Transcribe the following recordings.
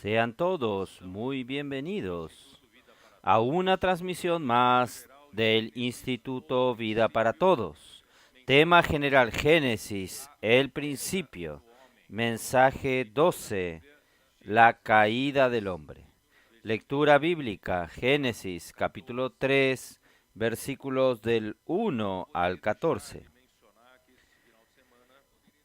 Sean todos muy bienvenidos a una transmisión más del Instituto Vida para Todos. Tema general Génesis, el principio. Mensaje 12, la caída del hombre. Lectura bíblica, Génesis capítulo 3, versículos del 1 al 14.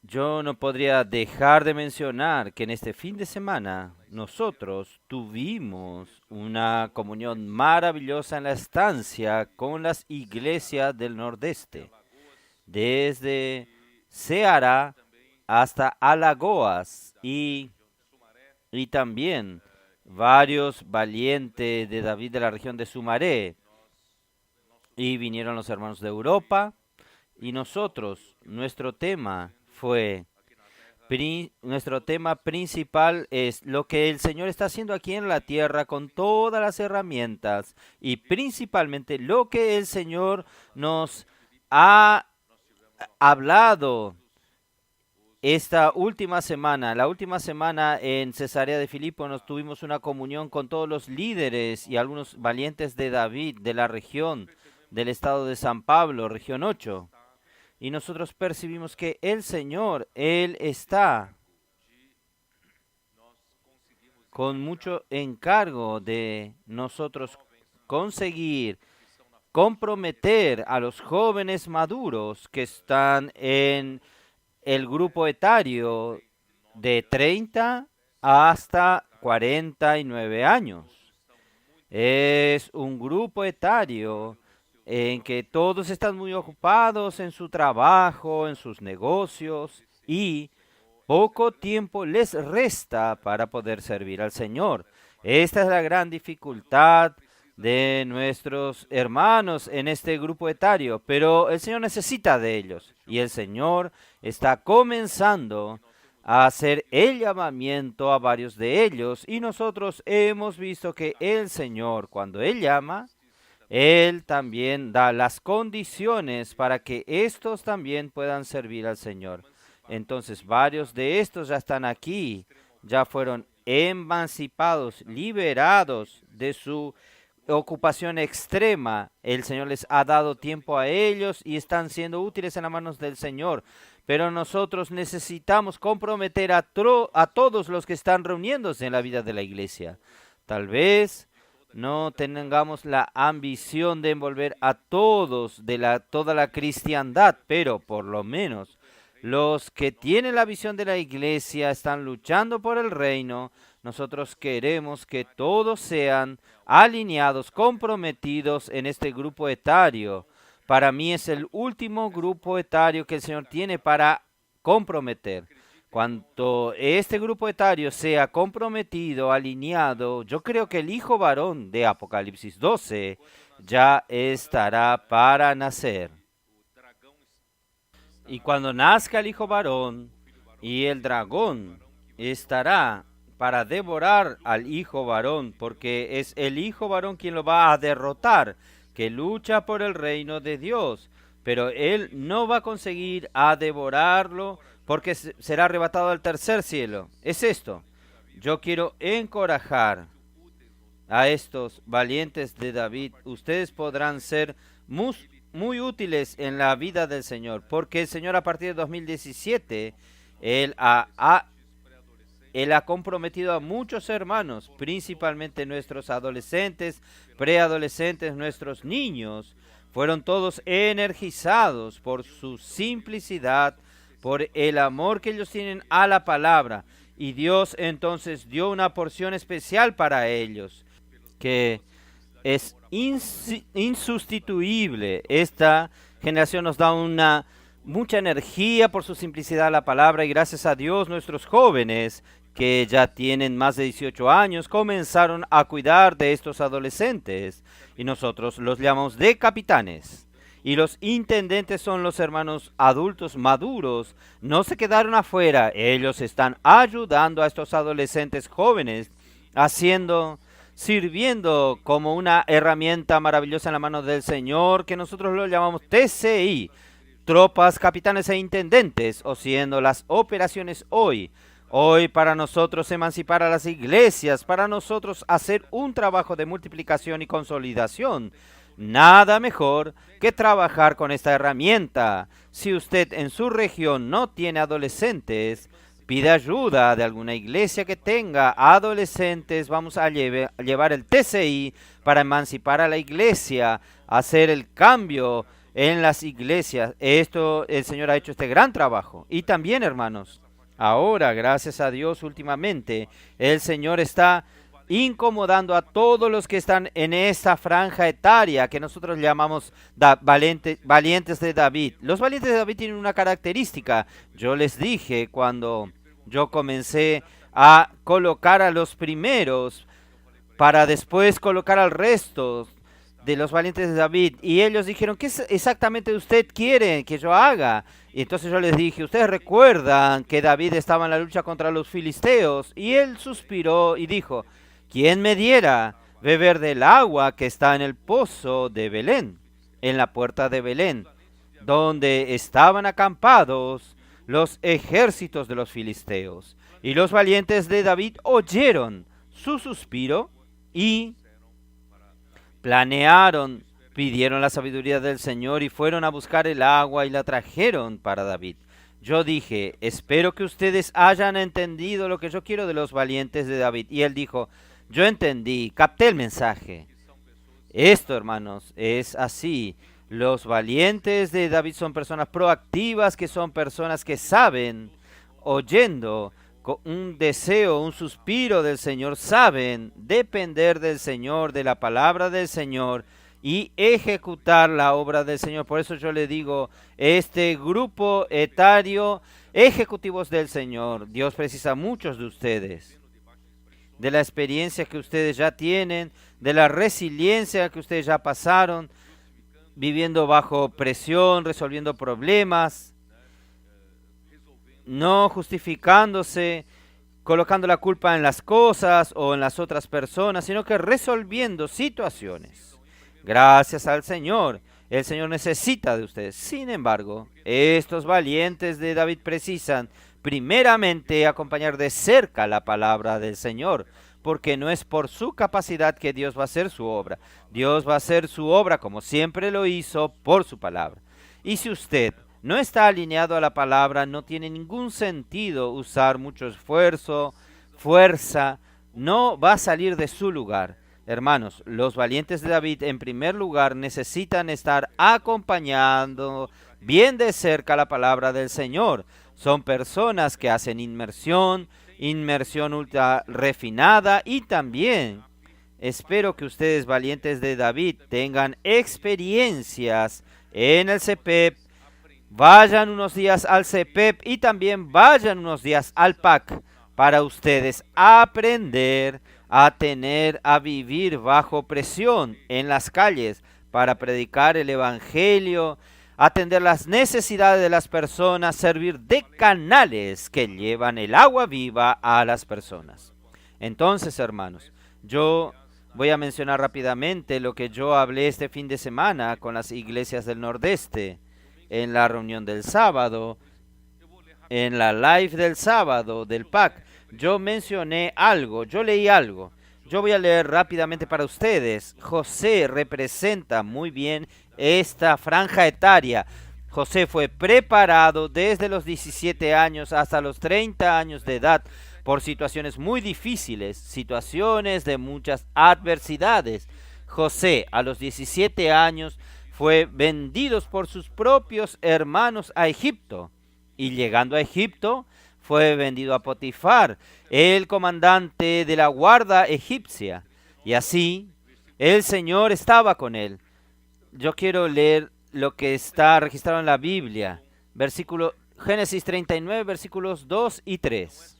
Yo no podría dejar de mencionar que en este fin de semana nosotros tuvimos una comunión maravillosa en la estancia con las iglesias del Nordeste, desde Ceará hasta Alagoas y también varios valientes de David de la región de Sumaré. Y vinieron los hermanos de Europa y nosotros, nuestro tema principal es lo que el Señor está haciendo aquí en la tierra con todas las herramientas y principalmente lo que el Señor nos ha hablado esta última semana. La última semana en Cesarea de Filipo nos tuvimos una comunión con todos los líderes y algunos valientes de David de la región del estado de San Pablo, región 8. Y nosotros percibimos que el Señor, Él está con mucho encargo de nosotros conseguir comprometer a los jóvenes maduros que están en el grupo etario de 30 hasta 49 años. Es un grupo etario en que todos están muy ocupados en su trabajo, en sus negocios y poco tiempo les resta para poder servir al Señor. Esta es la gran dificultad de nuestros hermanos en este grupo etario, pero el Señor necesita de ellos y el Señor está comenzando a hacer el llamamiento a varios de ellos y nosotros hemos visto que el Señor, cuando Él llama, Él también da las condiciones para que estos también puedan servir al Señor. Entonces, varios de estos ya están aquí, ya fueron emancipados, liberados de su ocupación extrema. El Señor les ha dado tiempo a ellos y están siendo útiles en las manos del Señor. Pero nosotros necesitamos comprometer a todos los que están reuniéndose en la vida de la iglesia. Tal vez no tengamos la ambición de envolver a todos de toda la cristiandad, pero por lo menos los que tienen la visión de la iglesia están luchando por el reino. Nosotros queremos que todos sean alineados, comprometidos en este grupo etario. Para mí es el último grupo etario que el Señor tiene para comprometer. Cuando este grupo etario sea comprometido, alineado, yo creo que el hijo varón de Apocalipsis 12 ya estará para nacer. Y cuando nazca el hijo varón y el dragón estará para devorar al hijo varón, porque es el hijo varón quien lo va a derrotar, que lucha por el reino de Dios, pero él no va a conseguir a devorarlo porque será arrebatado al tercer cielo. Es esto. Yo quiero encorajar a estos valientes de David. Ustedes podrán ser muy útiles en la vida del Señor, porque el Señor a partir de 2017, Él ha comprometido a muchos hermanos, principalmente nuestros adolescentes, preadolescentes, nuestros niños. Fueron todos energizados por su simplicidad, por el amor que ellos tienen a la palabra. Y Dios entonces dio una porción especial para ellos, que es insustituible. Esta generación nos da mucha energía por su simplicidad a la palabra y gracias a Dios nuestros jóvenes que ya tienen más de 18 años comenzaron a cuidar de estos adolescentes y nosotros los llamamos de capitanes. Y los intendentes son los hermanos adultos maduros, no se quedaron afuera, ellos están ayudando a estos adolescentes jóvenes, sirviendo como una herramienta maravillosa en la mano del Señor, que nosotros lo llamamos TCI, tropas, capitanes e intendentes, o siendo las operaciones hoy, Hoy para nosotros emancipar a las iglesias, para nosotros hacer un trabajo de multiplicación y consolidación. Nada mejor que trabajar con esta herramienta. Si usted en su región no tiene adolescentes, pide ayuda de alguna iglesia que tenga adolescentes. Vamos a llevar el TCI para emancipar a la iglesia, hacer el cambio en las iglesias. Esto, el Señor ha hecho este gran trabajo. Y también, hermanos, ahora, gracias a Dios, últimamente, el Señor está incomodando a todos los que están en esa franja etaria que nosotros llamamos valientes de David. Los valientes de David tienen una característica. Yo les dije cuando yo comencé a colocar a los primeros para después colocar al resto de los valientes de David. Y ellos dijeron, ¿qué exactamente usted quiere que yo haga? Y entonces yo les dije, ustedes recuerdan que David estaba en la lucha contra los filisteos. Y él suspiró y dijo, ¿quién me diera beber del agua que está en el pozo de Belén, en la puerta de Belén, donde estaban acampados los ejércitos de los filisteos? Y los valientes de David oyeron su suspiro y planearon, pidieron la sabiduría del Señor y fueron a buscar el agua y la trajeron para David. Yo dije, espero que ustedes hayan entendido lo que yo quiero de los valientes de David. Y él dijo, yo entendí, capté el mensaje. Esto, hermanos, es así. Los valientes de David son personas proactivas, que son personas que saben, oyendo, con un deseo, un suspiro del Señor, saben depender del Señor, de la palabra del Señor y ejecutar la obra del Señor. Por eso yo le digo, este grupo etario, ejecutivos del Señor, Dios precisa muchos de ustedes, de la experiencia que ustedes ya tienen, de la resiliencia que ustedes ya pasaron, viviendo bajo presión, resolviendo problemas, no justificándose, colocando la culpa en las cosas o en las otras personas, sino que resolviendo situaciones. Gracias al Señor, el Señor necesita de ustedes. Sin embargo, estos valientes de David precisan primeramente acompañar de cerca la palabra del Señor, porque no es por su capacidad que Dios va a hacer su obra. Dios va a hacer su obra como siempre lo hizo por su palabra. Y si usted no está alineado a la palabra, no tiene ningún sentido usar mucho esfuerzo, fuerza, no va a salir de su lugar. Hermanos, los valientes de David en primer lugar necesitan estar acompañando bien de cerca la palabra del Señor. Son personas que hacen inmersión ultra refinada y también espero que ustedes valientes de David tengan experiencias en el CPEP. Vayan unos días al CPEP y también vayan unos días al PAC para ustedes aprender a vivir bajo presión en las calles para predicar el Evangelio, atender las necesidades de las personas, servir de canales que llevan el agua viva a las personas. Entonces, hermanos, yo voy a mencionar rápidamente lo que yo hablé este fin de semana con las iglesias del Nordeste, en la reunión del sábado, en la live del sábado del PAC. Yo mencioné algo, yo leí algo. Yo voy a leer rápidamente para ustedes. José representa muy bien esta franja etaria. José fue preparado desde los 17 años hasta los 30 años de edad por situaciones muy difíciles, situaciones de muchas adversidades. José, a los 17 años, fue vendido por sus propios hermanos a Egipto. Y llegando a Egipto, fue vendido a Potifar, el comandante de la guardia egipcia. Y así, el Señor estaba con él. Yo quiero leer lo que está registrado en la Biblia. Génesis 39, versículos 2 y 3.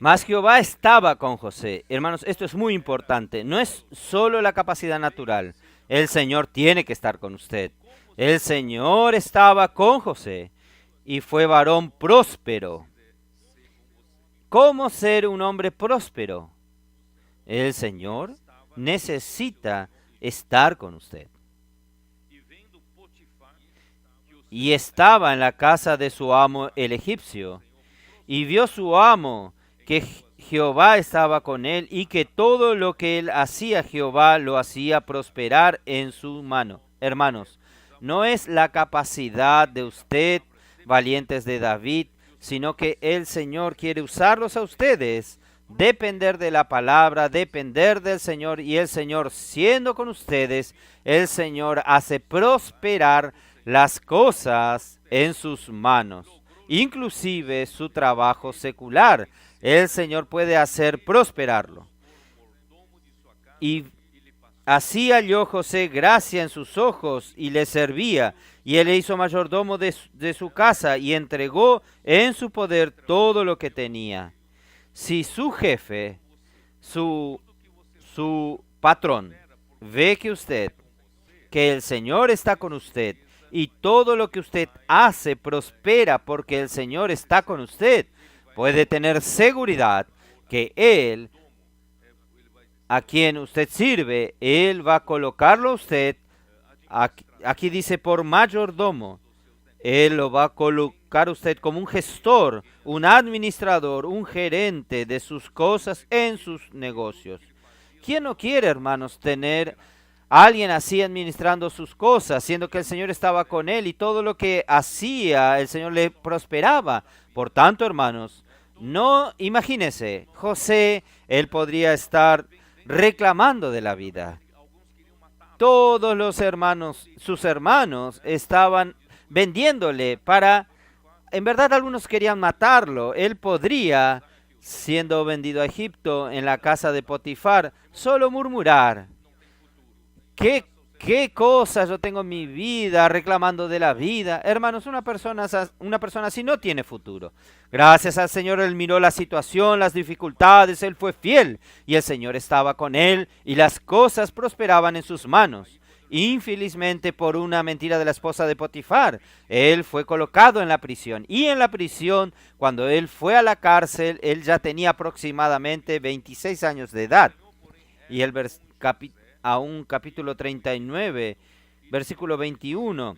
Mas Jehová estaba con José. Hermanos, esto es muy importante. No es solo la capacidad natural. El Señor tiene que estar con usted. El Señor estaba con José y fue varón próspero. ¿Cómo ser un hombre próspero? El Señor necesita estar con usted. y estaba en la casa de su amo el egipcio. Y vio su amo que Jehová estaba con él y que todo lo que él hacía Jehová lo hacía prosperar en su mano. Hermanos, no es la capacidad de usted, valientes de David, sino que el Señor quiere usarlos a ustedes, depender de la palabra, depender del Señor, y el Señor siendo con ustedes, el Señor hace prosperar las cosas en sus manos, inclusive su trabajo secular. El Señor puede hacer prosperarlo. Y así halló José gracia en sus ojos y le servía, y él le hizo mayordomo de su casa y entregó en su poder todo lo que tenía. Si su jefe, su patrón, ve que el Señor está con usted y todo lo que usted hace prospera porque el Señor está con usted, puede tener seguridad que Él, a quien usted sirve, Él va a colocarlo a usted, aquí dice por mayordomo, Él lo va a colocar a usted como un gestor, un administrador, un gerente de sus cosas en sus negocios. ¿Quién no quiere, hermanos, tener a alguien así administrando sus cosas, siendo que el Señor estaba con él y todo lo que hacía el Señor le prosperaba? Por tanto, hermanos, no imagínese, José, él podría estar reclamando de la vida. Todos los hermanos, sus hermanos, estaban vendiéndole para, en verdad algunos querían matarlo. Él podría, siendo vendido a Egipto en la casa de Potifar, solo murmurar: ¿Qué cosas yo tengo en mi vida reclamando de la vida? Hermanos, una persona así no tiene futuro. Gracias al Señor, él miró la situación, las dificultades, él fue fiel y el Señor estaba con él y las cosas prosperaban en sus manos. Infelizmente, por una mentira de la esposa de Potifar, él fue colocado en la prisión. Y en la prisión, cuando él fue a la cárcel, él ya tenía aproximadamente 26 años de edad. Y el capítulo 39, versículo 21.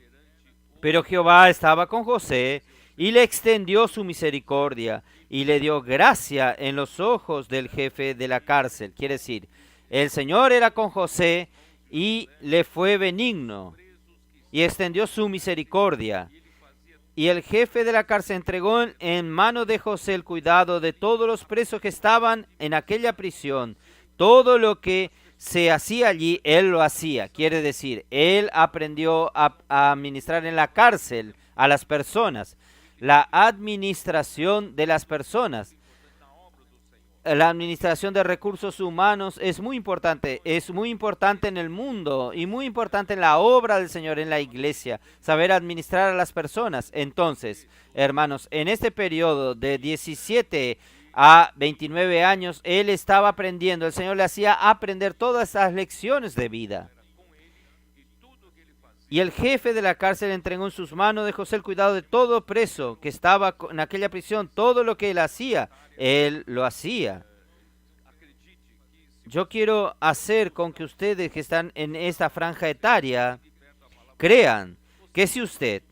Pero Jehová estaba con José y le extendió su misericordia y le dio gracia en los ojos del jefe de la cárcel. Quiere decir, el Señor era con José y le fue benigno y extendió su misericordia. Y el jefe de la cárcel entregó en mano de José el cuidado de todos los presos que estaban en aquella prisión. Todo lo que se hacía allí, él lo hacía. Quiere decir, él aprendió a administrar en la cárcel a las personas. La administración de las personas. La administración de recursos humanos es muy importante en el mundo y muy importante en la obra del Señor, en la iglesia, saber administrar a las personas. Entonces, hermanos, en este periodo de 17 a 29 años, él estaba aprendiendo, el Señor le hacía aprender todas esas lecciones de vida. Y el jefe de la cárcel entregó en sus manos de José el cuidado de todo preso que estaba en aquella prisión. Todo lo que él hacía, él lo hacía. Yo quiero hacer con que ustedes que están en esta franja etaria crean que si usted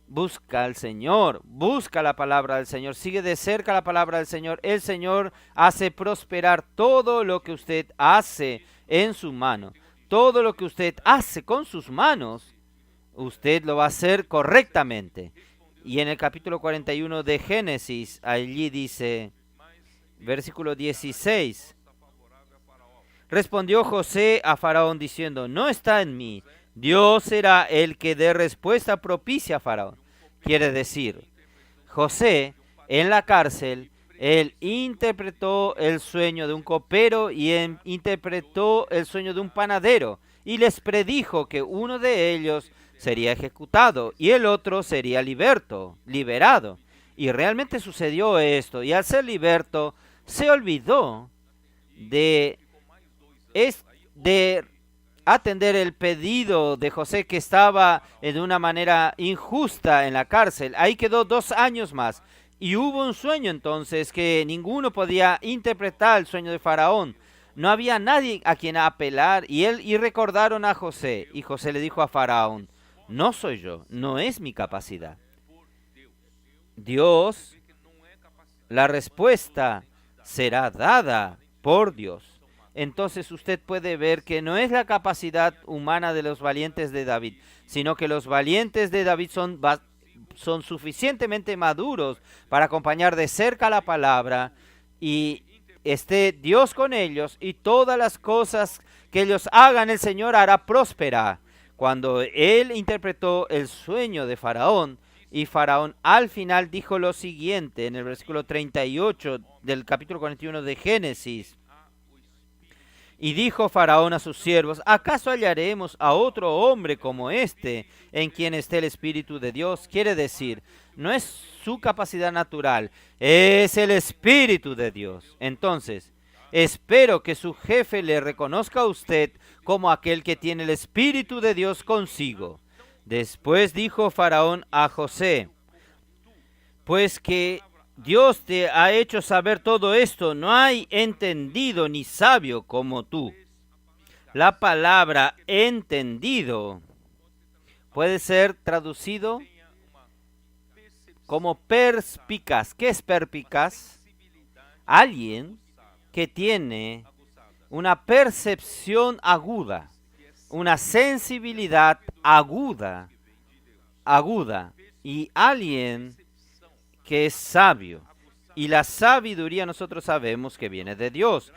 busca al Señor, busca la palabra del Señor, sigue de cerca la palabra del Señor, el Señor hace prosperar todo lo que usted hace en su mano. Todo lo que usted hace con sus manos, usted lo va a hacer correctamente. Y en el capítulo 41 de Génesis, allí dice, versículo 16, respondió José a Faraón diciendo, no está en mí, Dios será el que dé respuesta propicia a Faraón. Quiere decir, José en la cárcel, él interpretó el sueño de un copero y interpretó el sueño de un panadero y les predijo que uno de ellos sería ejecutado y el otro sería liberado. Y realmente sucedió esto y al ser liberto se olvidó de atender el pedido de José que estaba de una manera injusta en la cárcel. Ahí quedó 2 años más. Y hubo un sueño entonces que ninguno podía interpretar el sueño de Faraón. No había nadie a quien apelar y recordaron a José. Y José le dijo a Faraón, No soy yo, no es mi capacidad. Dios, la respuesta será dada por Dios. Entonces usted puede ver que no es la capacidad humana de los valientes de David, sino que los valientes de David son suficientemente maduros para acompañar de cerca la palabra y esté Dios con ellos, y todas las cosas que ellos hagan el Señor hará próspera. Cuando él interpretó el sueño de Faraón, y Faraón al final dijo lo siguiente en el versículo 38 del capítulo 41 de Génesis. Y dijo Faraón a sus siervos: ¿acaso hallaremos a otro hombre como este, en quien esté el Espíritu de Dios? Quiere decir, no es su capacidad natural, es el Espíritu de Dios. Entonces, espero que su jefe le reconozca a usted como aquel que tiene el Espíritu de Dios consigo. Después dijo Faraón a José: pues que Dios te ha hecho saber todo esto, no hay entendido ni sabio como tú. La palabra entendido puede ser traducido como perspicaz. ¿Qué es perspicaz? Alguien que tiene una percepción aguda, una sensibilidad aguda, y alguien que es sabio. Y la sabiduría nosotros sabemos que viene de Dios.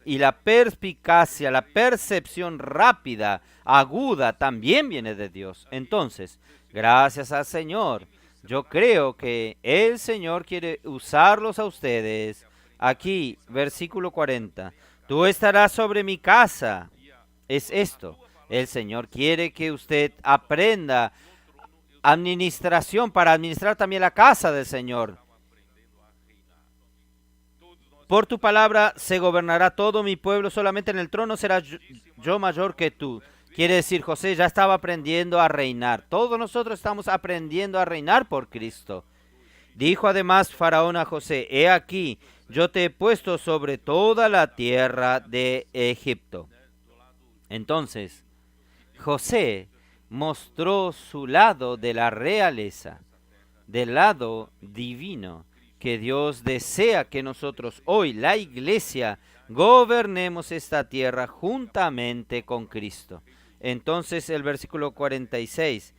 Y la perspicacia, la percepción rápida, aguda, también viene de Dios. Entonces, gracias al Señor, yo creo que el Señor quiere usarlos a ustedes. Aquí, versículo 40. Tú estarás sobre mi casa. Es esto. El Señor quiere que usted aprenda administración para administrar también la casa del Señor. Por tu palabra se gobernará todo mi pueblo, solamente en el trono será yo mayor que tú. Quiere decir, José ya estaba aprendiendo a reinar. Todos nosotros estamos aprendiendo a reinar por Cristo. Dijo además Faraón a José: he aquí, yo te he puesto sobre toda la tierra de Egipto. Entonces, José mostró su lado de la realeza, del lado divino, que Dios desea que nosotros hoy, la iglesia, gobernemos esta tierra juntamente con Cristo. Entonces el versículo 46,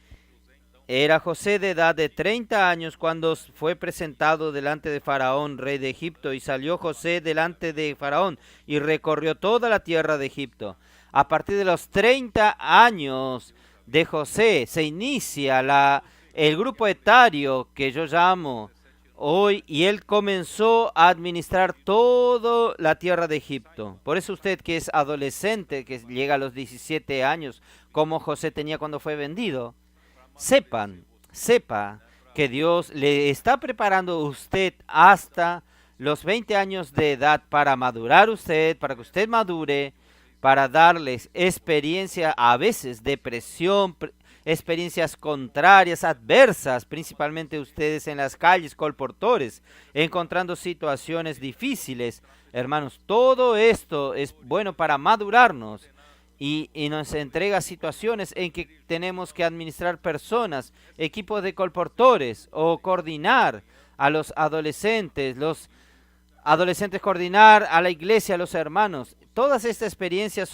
era José de edad de 30 años cuando fue presentado delante de Faraón, rey de Egipto, y salió José delante de Faraón y recorrió toda la tierra de Egipto. A partir de los 30 años de José se inicia el grupo etario que yo llamo hoy, y él comenzó a administrar toda la tierra de Egipto. Por eso usted que es adolescente, que llega a los 17 años, como José tenía cuando fue vendido, sepa que Dios le está preparando a usted hasta los 20 años de edad para madurar usted, para que usted madure, para darles experiencia, a veces depresión, experiencias contrarias, adversas, principalmente ustedes en las calles, colportores, encontrando situaciones difíciles. Hermanos, todo esto es bueno para madurarnos y nos entrega situaciones en que tenemos que administrar personas, equipos de colportores o coordinar a los adolescentes coordinar a la iglesia, a los hermanos. Todas estas experiencias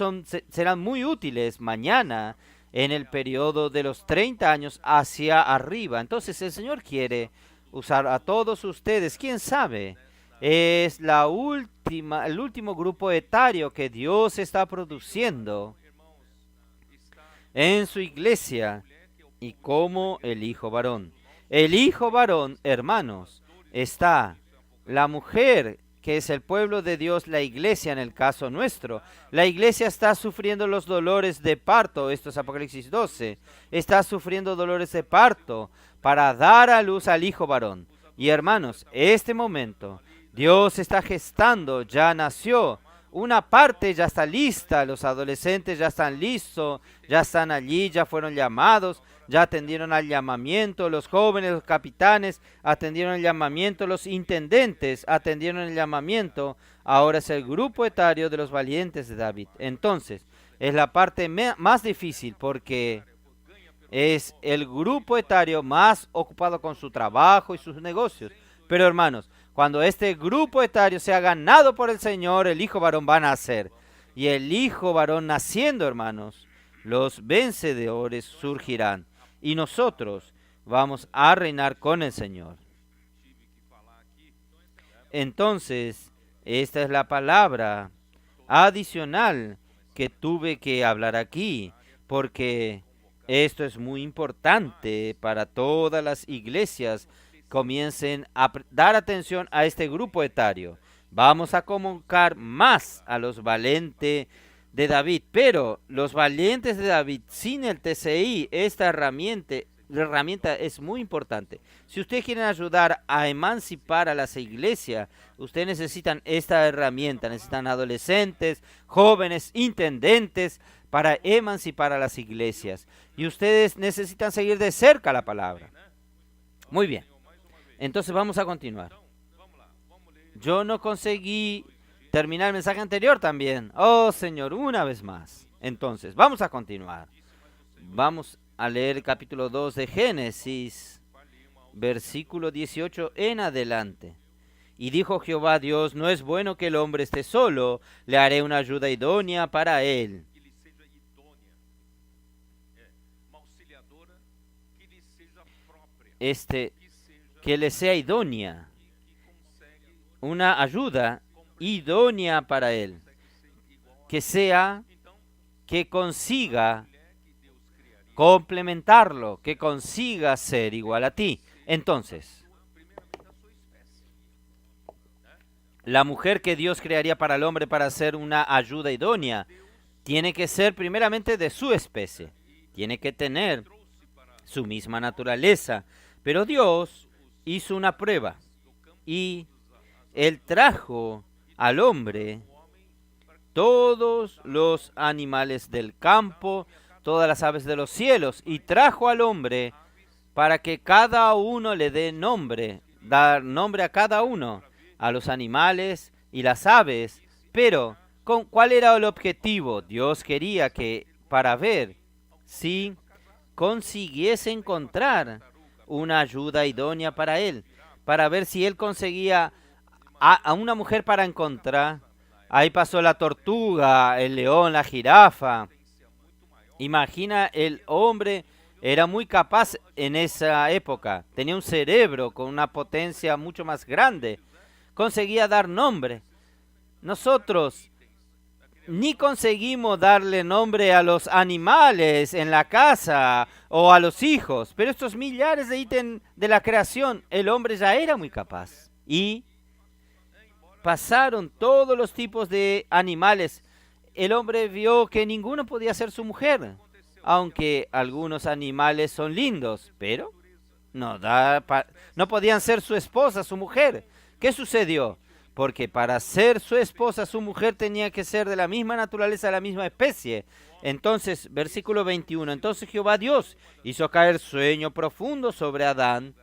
serán muy útiles mañana en el periodo de los 30 años hacia arriba. Entonces el Señor quiere usar a todos ustedes. ¿Quién sabe? Es el último grupo etario que Dios está produciendo en su iglesia, y como el hijo varón. El hijo varón, hermanos, está la mujer, que es el pueblo de Dios, la iglesia en el caso nuestro. La iglesia está sufriendo los dolores de parto, esto es Apocalipsis 12, está sufriendo dolores de parto para dar a luz al hijo varón. Y hermanos, este momento, Dios está gestando, ya nació, una parte ya está lista, los adolescentes ya están listos, ya están allí, ya fueron llamados, ya atendieron al llamamiento, los jóvenes, los capitanes atendieron el llamamiento, los intendentes atendieron el llamamiento. Ahora es el grupo etario de los valientes de David. Entonces, es la parte más difícil porque es el grupo etario más ocupado con su trabajo y sus negocios. Pero hermanos, cuando este grupo etario sea ganado por el Señor, el hijo varón va a nacer. Y el hijo varón naciendo, hermanos, los vencedores surgirán. Y nosotros vamos a reinar con el Señor. Entonces, esta es la palabra adicional que tuve que hablar aquí, porque esto es muy importante para todas las iglesias. Comiencen a dar atención a este grupo etario. Vamos a convocar más a los valientes de David, pero los valientes de David sin el TCI, esta herramienta es muy importante. Si ustedes quieren ayudar a emancipar a las iglesias, ustedes necesitan esta herramienta, necesitan adolescentes, jóvenes, intendentes para emancipar a las iglesias. Y ustedes necesitan seguir de cerca la palabra. Muy bien, entonces vamos a continuar. Yo no conseguí terminar el mensaje anterior también. Oh Señor, una vez más. Entonces, vamos a continuar. Vamos a leer el capítulo 2 de Génesis, versículo 18 en adelante. Y dijo Jehová Dios, no es bueno que el hombre esté solo, le haré una ayuda idónea para él. Que le sea idónea, una ayuda idónea para él, que consiga complementarlo, que consiga ser igual a ti. Entonces, la mujer que Dios crearía para el hombre para ser una ayuda idónea, tiene que ser primeramente de su especie, tiene que tener su misma naturaleza. Pero Dios hizo una prueba y Él trajo al hombre todos los animales del campo, todas las aves de los cielos, y trajo al hombre para que cada uno le dé nombre, dar nombre a cada uno, a los animales y las aves. Pero, ¿cuál era el objetivo? Dios quería que, para ver si consiguiese encontrar una ayuda idónea para él, para ver si él conseguía a una mujer para encontrar. Ahí pasó la tortuga, el león, la jirafa. Imagina, el hombre era muy capaz en esa época, tenía un cerebro con una potencia mucho más grande, conseguía dar nombre. Nosotros ni conseguimos darle nombre a los animales en la casa o a los hijos, pero estos millares de ítems de la creación, el hombre ya era muy capaz. Y pasaron todos los tipos de animales. El hombre vio que ninguno podía ser su mujer, aunque algunos animales son lindos, pero no podían ser su esposa, su mujer. ¿Qué sucedió? Porque para ser su esposa, su mujer tenía que ser de la misma naturaleza, de la misma especie. Entonces, versículo 21, entonces Jehová Dios hizo caer sueño profundo sobre Adán,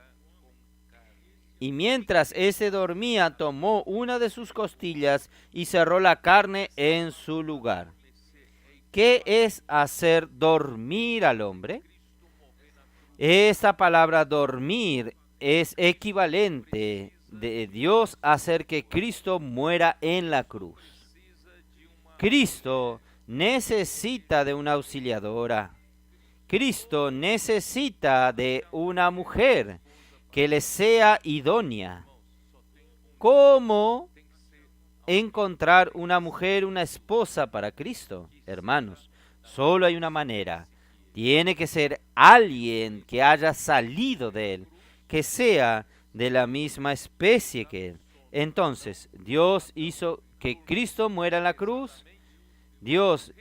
y mientras éste dormía, tomó una de sus costillas y cerró la carne en su lugar. ¿Qué es hacer dormir al hombre? Esta palabra dormir es equivalente de Dios hacer que Cristo muera en la cruz. Cristo necesita de una auxiliadora. Cristo necesita de una mujer que le sea idónea. ¿Cómo encontrar una mujer, una esposa para Cristo? Hermanos, solo hay una manera. Tiene que ser alguien que haya salido de él, que sea de la misma especie que él. Entonces, Dios hizo que Cristo muera en la cruz. Dios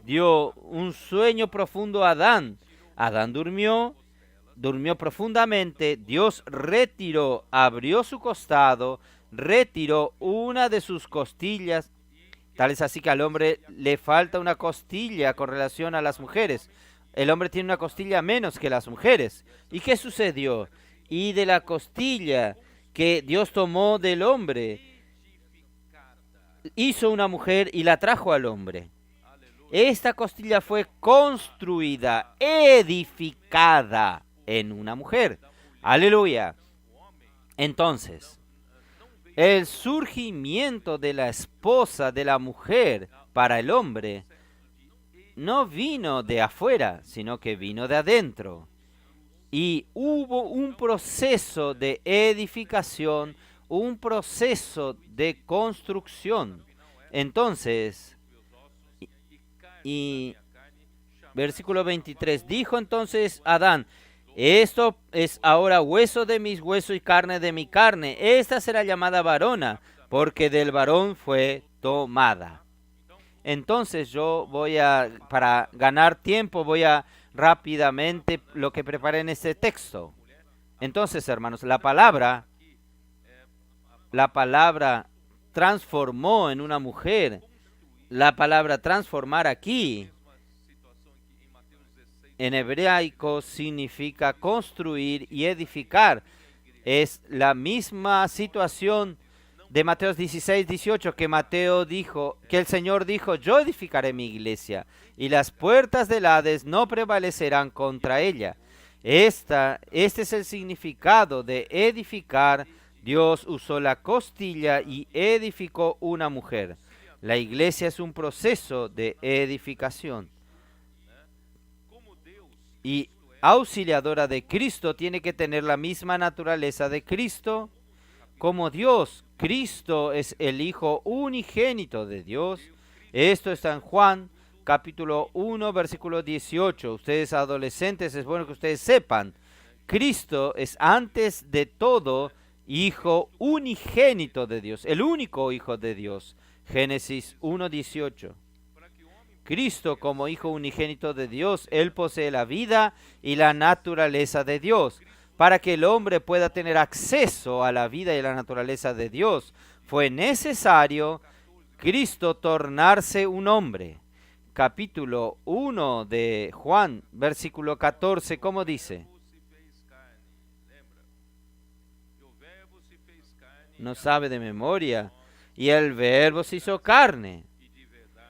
dio un sueño profundo a Adán. Adán durmió profundamente. Dios retiró, abrió su costado, retiró una de sus costillas. Tal es así que al hombre le falta una costilla con relación a las mujeres. El hombre tiene una costilla menos que las mujeres. ¿Y qué sucedió? Y de la costilla que Dios tomó del hombre, hizo una mujer y la trajo al hombre. Esta costilla fue construida, edificada en una mujer. Aleluya. Entonces, el surgimiento de la esposa de la mujer para el hombre no vino de afuera, sino que vino de adentro. Y hubo un proceso de edificación, un proceso de construcción. Entonces, y versículo 23, dijo entonces Adán, esto es ahora hueso de mis huesos y carne de mi carne. Esta será llamada varona, porque del varón fue tomada. Entonces para ganar tiempo, voy a rápidamente lo que preparé en este texto. Entonces, hermanos, la palabra transformó en una mujer. La palabra transformar aquí en hebraico significa construir y edificar. Es la misma situación de Mateo 16, 18, que Mateo dijo, que el Señor dijo, yo edificaré mi iglesia y las puertas del Hades no prevalecerán contra ella. Este es el significado de edificar. Dios usó la costilla y edificó una mujer. La iglesia es un proceso de edificación. Y auxiliadora de Cristo tiene que tener la misma naturaleza de Cristo. Como Dios, Cristo es el Hijo unigénito de Dios. Esto está en Juan capítulo 1, versículo 18. Ustedes adolescentes, es bueno que ustedes sepan, Cristo es antes de todo Hijo unigénito de Dios, el único Hijo de Dios. Génesis 1, 18. Cristo como Hijo unigénito de Dios, Él posee la vida y la naturaleza de Dios. Para que el hombre pueda tener acceso a la vida y la naturaleza de Dios, fue necesario Cristo tornarse un hombre. Capítulo 1 de Juan, versículo 14, ¿cómo dice? No sabe de memoria. Y el verbo se hizo carne.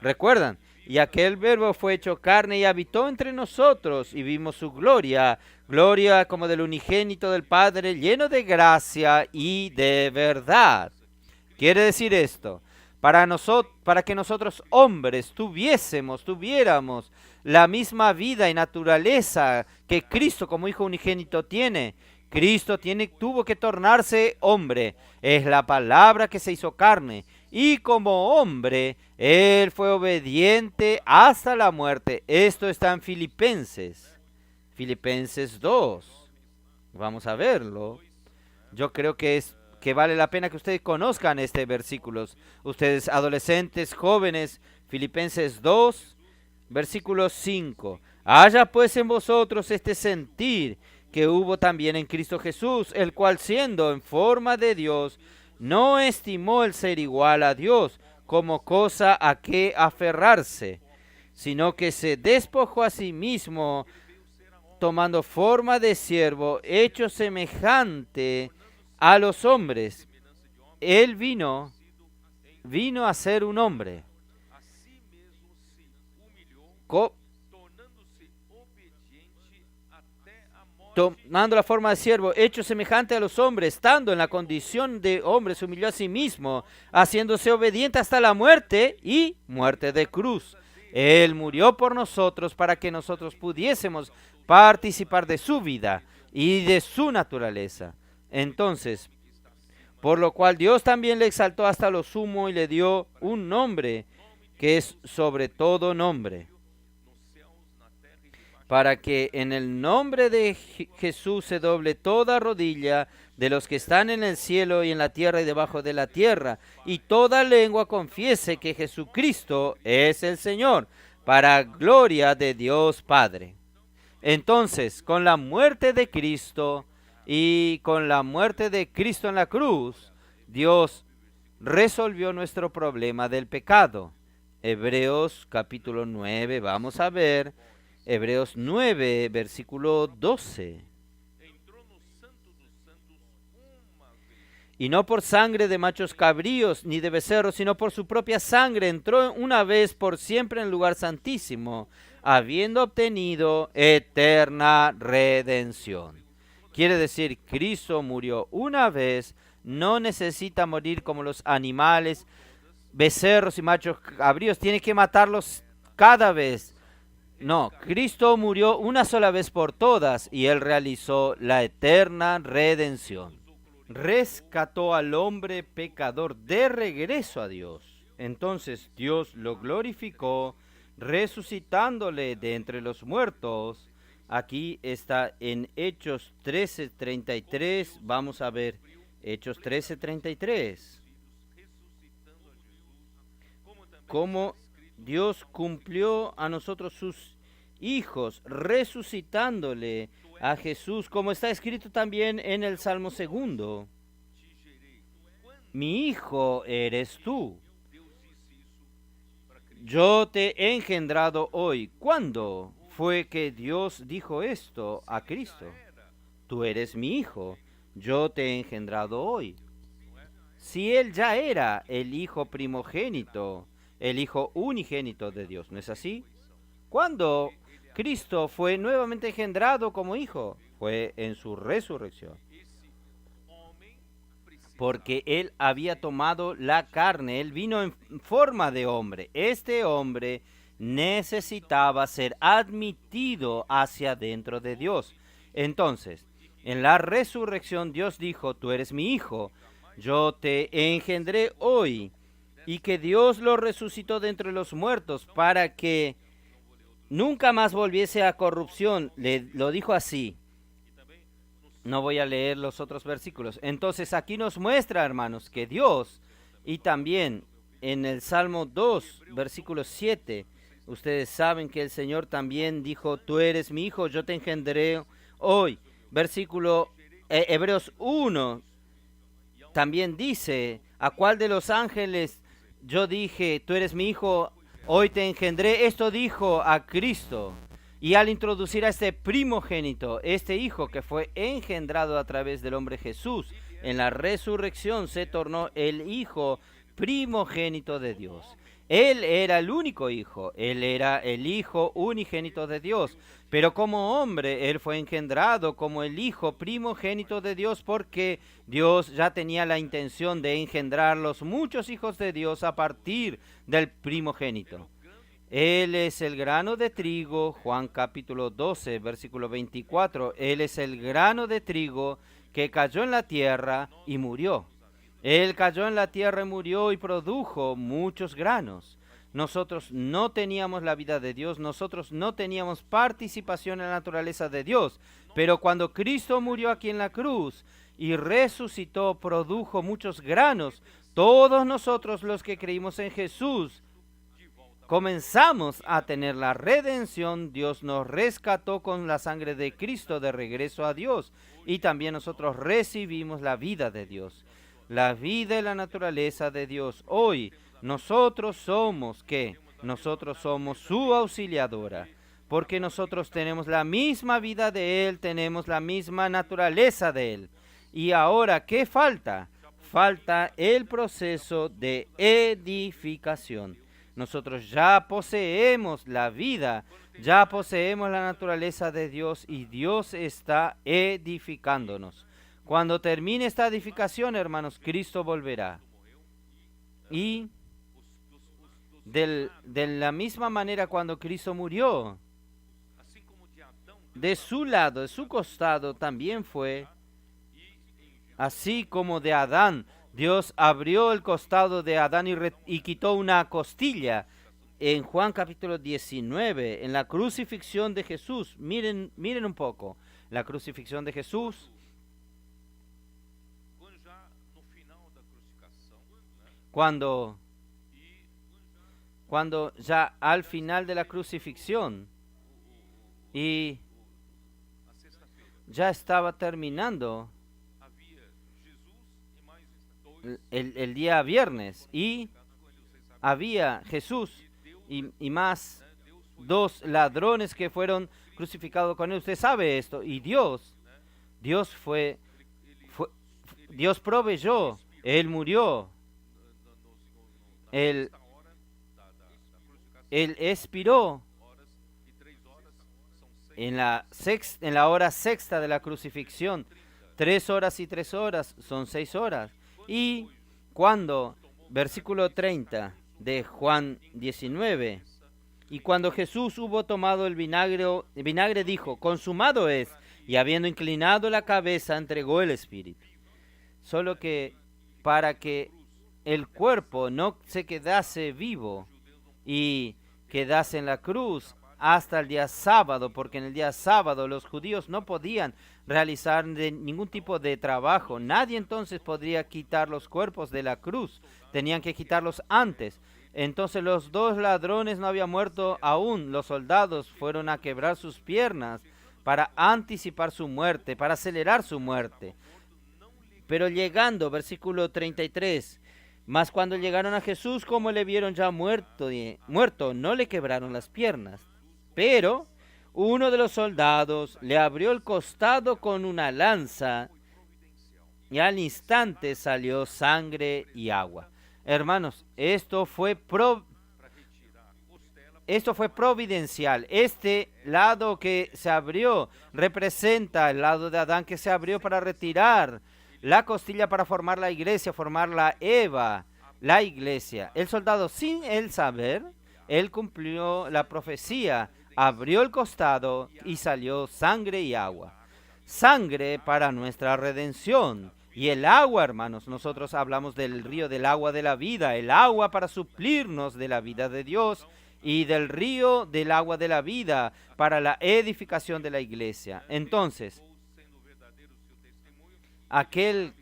¿Recuerdan? Y aquel verbo fue hecho carne y habitó entre nosotros, y vimos su gloria, gloria como del unigénito del Padre, lleno de gracia y de verdad. Quiere decir esto, para que nosotros hombres tuviéramos la misma vida y naturaleza que Cristo como Hijo unigénito tiene. Cristo tuvo que tornarse hombre. Es la palabra que se hizo carne. Y como hombre, Él fue obediente hasta la muerte. Esto está en Filipenses 2. Vamos a verlo. Yo creo que vale la pena que ustedes conozcan este versículo. Ustedes adolescentes, jóvenes, Filipenses 2, versículo 5. Haya pues en vosotros este sentir que hubo también en Cristo Jesús, el cual siendo en forma de Dios, no estimó el ser igual a Dios como cosa a que aferrarse, sino que se despojó a sí mismo, tomando forma de siervo, hecho semejante a los hombres. Él vino a ser un hombre, tomando la forma de siervo, hecho semejante a los hombres, estando en la condición de hombre, se humilló a sí mismo, haciéndose obediente hasta la muerte y muerte de cruz. Él murió por nosotros para que nosotros pudiésemos participar de su vida y de su naturaleza. Entonces, por lo cual Dios también le exaltó hasta lo sumo y le dio un nombre que es sobre todo nombre, para que en el nombre de Jesús se doble toda rodilla de los que están en el cielo y en la tierra y debajo de la tierra, y toda lengua confiese que Jesucristo es el Señor, para gloria de Dios Padre. Entonces, con la muerte de Cristo y con la muerte de Cristo en la cruz, Dios resolvió nuestro problema del pecado. Hebreos capítulo 9, vamos a ver. Hebreos 9, versículo 12. Y no por sangre de machos cabríos ni de becerros, sino por su propia sangre entró una vez por siempre en el lugar santísimo, habiendo obtenido eterna redención. Quiere decir, Cristo murió una vez, no necesita morir como los animales, becerros y machos cabríos, tiene que matarlos cada vez. No, Cristo murió una sola vez por todas y Él realizó la eterna redención. Rescató al hombre pecador de regreso a Dios. Entonces Dios lo glorificó, resucitándole de entre los muertos. Aquí está en Hechos 13:33. Vamos a ver Hechos 13:33. Cómo Dios cumplió a nosotros sus hijos, resucitándole a Jesús, como está escrito también en el Salmo 2. Mi hijo eres tú. Yo te he engendrado hoy. ¿Cuándo fue que Dios dijo esto a Cristo? Tú eres mi hijo. Yo te he engendrado hoy. Si Él ya era el hijo primogénito, el hijo unigénito de Dios, ¿no es así? ¿Cuándo Cristo fue nuevamente engendrado como hijo? Fue en su resurrección. Porque Él había tomado la carne, Él vino en forma de hombre. Este hombre necesitaba ser admitido hacia dentro de Dios. Entonces, en la resurrección Dios dijo, tú eres mi hijo, yo te engendré hoy. Y que Dios lo resucitó de entre los muertos para que nunca más volviese a corrupción. Lo dijo así. No voy a leer los otros versículos. Entonces aquí nos muestra, hermanos, que Dios, y también en el Salmo 2, versículo 7, ustedes saben que el Señor también dijo, tú eres mi hijo, yo te engendré hoy. Versículo Hebreos 1 también dice, ¿a cuál de los ángeles yo dije, tú eres mi hijo, hoy te engendré? Esto dijo a Cristo. Y al introducir a este primogénito, este hijo que fue engendrado a través del hombre Jesús, en la resurrección se tornó el hijo primogénito de Dios. Él era el único hijo, él era el hijo unigénito de Dios, pero como hombre él fue engendrado como el hijo primogénito de Dios porque Dios ya tenía la intención de engendrar los muchos hijos de Dios a partir del primogénito. Él es el grano de trigo, Juan capítulo 12, versículo 24. Él es el grano de trigo que cayó en la tierra y murió. Él cayó en la tierra y murió y produjo muchos granos. Nosotros no teníamos la vida de Dios, nosotros no teníamos participación en la naturaleza de Dios. Pero cuando Cristo murió aquí en la cruz y resucitó, produjo muchos granos. Todos nosotros los que creímos en Jesús, comenzamos a tener la redención. Dios nos rescató con la sangre de Cristo de regreso a Dios. Y también nosotros recibimos la vida de Dios. La vida y la naturaleza de Dios. Hoy nosotros somos, ¿qué? Nosotros somos su auxiliadora. Porque nosotros tenemos la misma vida de Él, tenemos la misma naturaleza de Él. Y ahora, ¿qué falta? Falta el proceso de edificación. Nosotros ya poseemos la vida, ya poseemos la naturaleza de Dios y Dios está edificándonos. Cuando termine esta edificación, hermanos, Cristo volverá. Y de la misma manera cuando Cristo murió, de su lado, de su costado también fue, así como de Adán. Dios abrió el costado de Adán y quitó una costilla. En Juan capítulo 19, en la crucifixión de Jesús, miren un poco, la crucifixión de Jesús. Cuando ya al final de la crucifixión y ya estaba terminando el día viernes y había Jesús y más dos ladrones que fueron crucificados con él. Usted sabe esto. Y Dios Dios proveyó, Él murió, Él expiró en la hora sexta de la crucifixión. 3 horas y 3 horas son 6 horas. Y cuando, versículo 30 de Juan 19, y cuando Jesús hubo tomado el vinagre dijo, consumado es, y habiendo inclinado la cabeza entregó el espíritu. Solo que para que el cuerpo no se quedase vivo y quedase en la cruz hasta el día sábado, porque en el día sábado los judíos no podían realizar ningún tipo de trabajo. Nadie entonces podría quitar los cuerpos de la cruz, tenían que quitarlos antes. Entonces los 2 ladrones no habían muerto aún, los soldados fueron a quebrar sus piernas para anticipar su muerte, para acelerar su muerte. Pero llegando, versículo 33, mas cuando llegaron a Jesús, como le vieron ya muerto, no le quebraron las piernas. Pero uno de los soldados le abrió el costado con una lanza y al instante salió sangre y agua. Hermanos, esto fue providencial. Este lado que se abrió representa el lado de Adán que se abrió para retirar la costilla para formar la iglesia, formar la Eva, la iglesia. El soldado, sin él saber, él cumplió la profecía, abrió el costado y salió sangre y agua. Sangre para nuestra redención. Y el agua, hermanos, nosotros hablamos del río del agua de la vida, el agua para suplirnos de la vida de Dios y del río del agua de la vida para la edificación de la iglesia. Entonces, el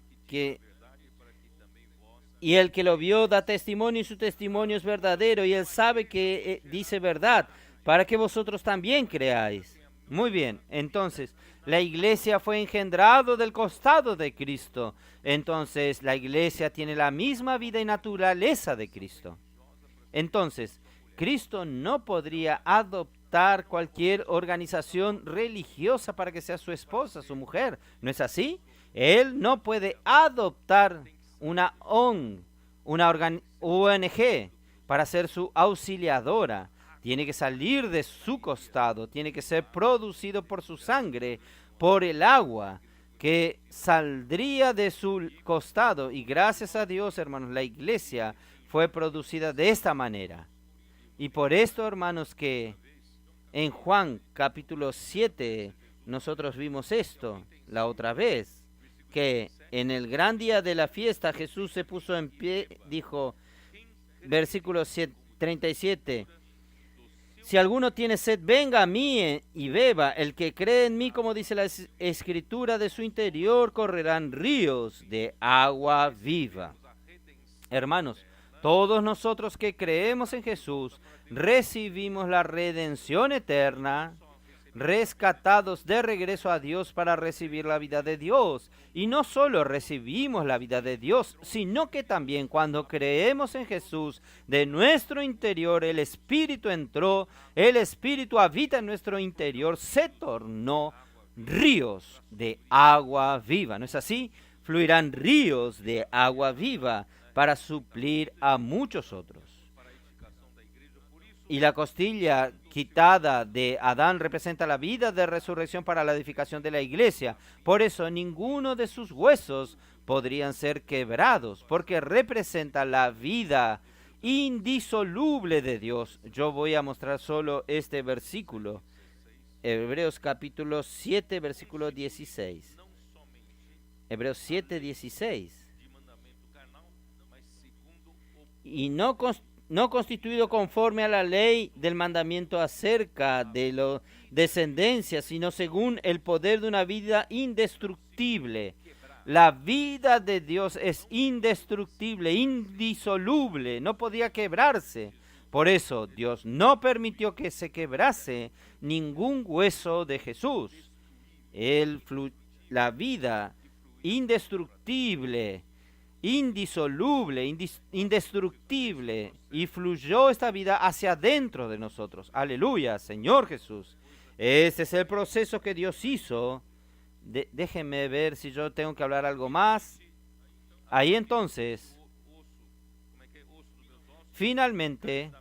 que lo vio da testimonio y su testimonio es verdadero y él sabe que dice verdad para que vosotros también creáis. Muy bien, entonces la iglesia fue engendrado del costado de Cristo. Entonces la iglesia tiene la misma vida y naturaleza de Cristo. Entonces, Cristo no podría adoptar cualquier organización religiosa para que sea su esposa, su mujer. ¿No es así? Él no puede adoptar una ONG para ser su auxiliadora. Tiene que salir de su costado, tiene que ser producido por su sangre, por el agua que saldría de su costado. Y gracias a Dios, hermanos, la iglesia fue producida de esta manera. Y por esto, hermanos, que en Juan capítulo 7 nosotros vimos esto la otra vez, que en el gran día de la fiesta Jesús se puso en pie, dijo, versículo 37, si alguno tiene sed, venga a mí y beba. El que cree en mí, como dice la Escritura, de su interior correrán ríos de agua viva. Hermanos, todos nosotros que creemos en Jesús, recibimos la redención eterna, rescatados de regreso a Dios para recibir la vida de Dios. Y no solo recibimos la vida de Dios, sino que también cuando creemos en Jesús, de nuestro interior el Espíritu entró, el Espíritu habita en nuestro interior, se tornó ríos de agua viva. ¿No es así? Fluirán ríos de agua viva para suplir a muchos otros. Y la costilla quitada de Adán representa la vida de resurrección para la edificación de la iglesia. Por eso ninguno de sus huesos podrían ser quebrados, porque representa la vida indisoluble de Dios. Yo voy a mostrar solo este versículo. Hebreos capítulo 7, versículo 16. Hebreos 7, 16. Y no constituido conforme a la ley del mandamiento acerca de la descendencia, sino según el poder de una vida indestructible. La vida de Dios es indestructible, indisoluble, no podía quebrarse. Por eso Dios no permitió que se quebrase ningún hueso de Jesús. La vida indestructible, indisoluble, indestructible, y fluyó esta vida hacia adentro de nosotros. Aleluya, Señor Jesús. Este es el proceso que Dios hizo. Déjenme ver si yo tengo que hablar algo más. Ahí entonces, finalmente,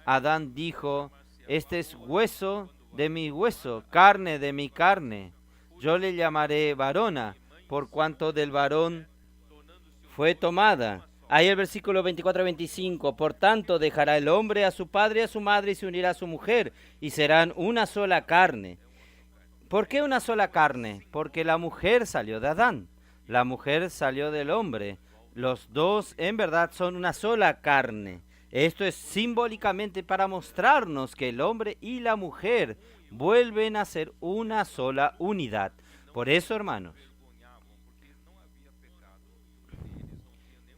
Adán dijo, este es hueso de mi hueso, carne de mi carne. Yo le llamaré varona, por cuanto del varón fue tomada. Ahí el versículo 24-25, por tanto dejará el hombre a su padre y a su madre y se unirá a su mujer y serán una sola carne. ¿Por qué una sola carne? Porque la mujer salió de Adán, la mujer salió del hombre. Los dos en verdad son una sola carne. Esto es simbólicamente para mostrarnos que el hombre y la mujer vuelven a ser una sola unidad. Por eso, hermanos,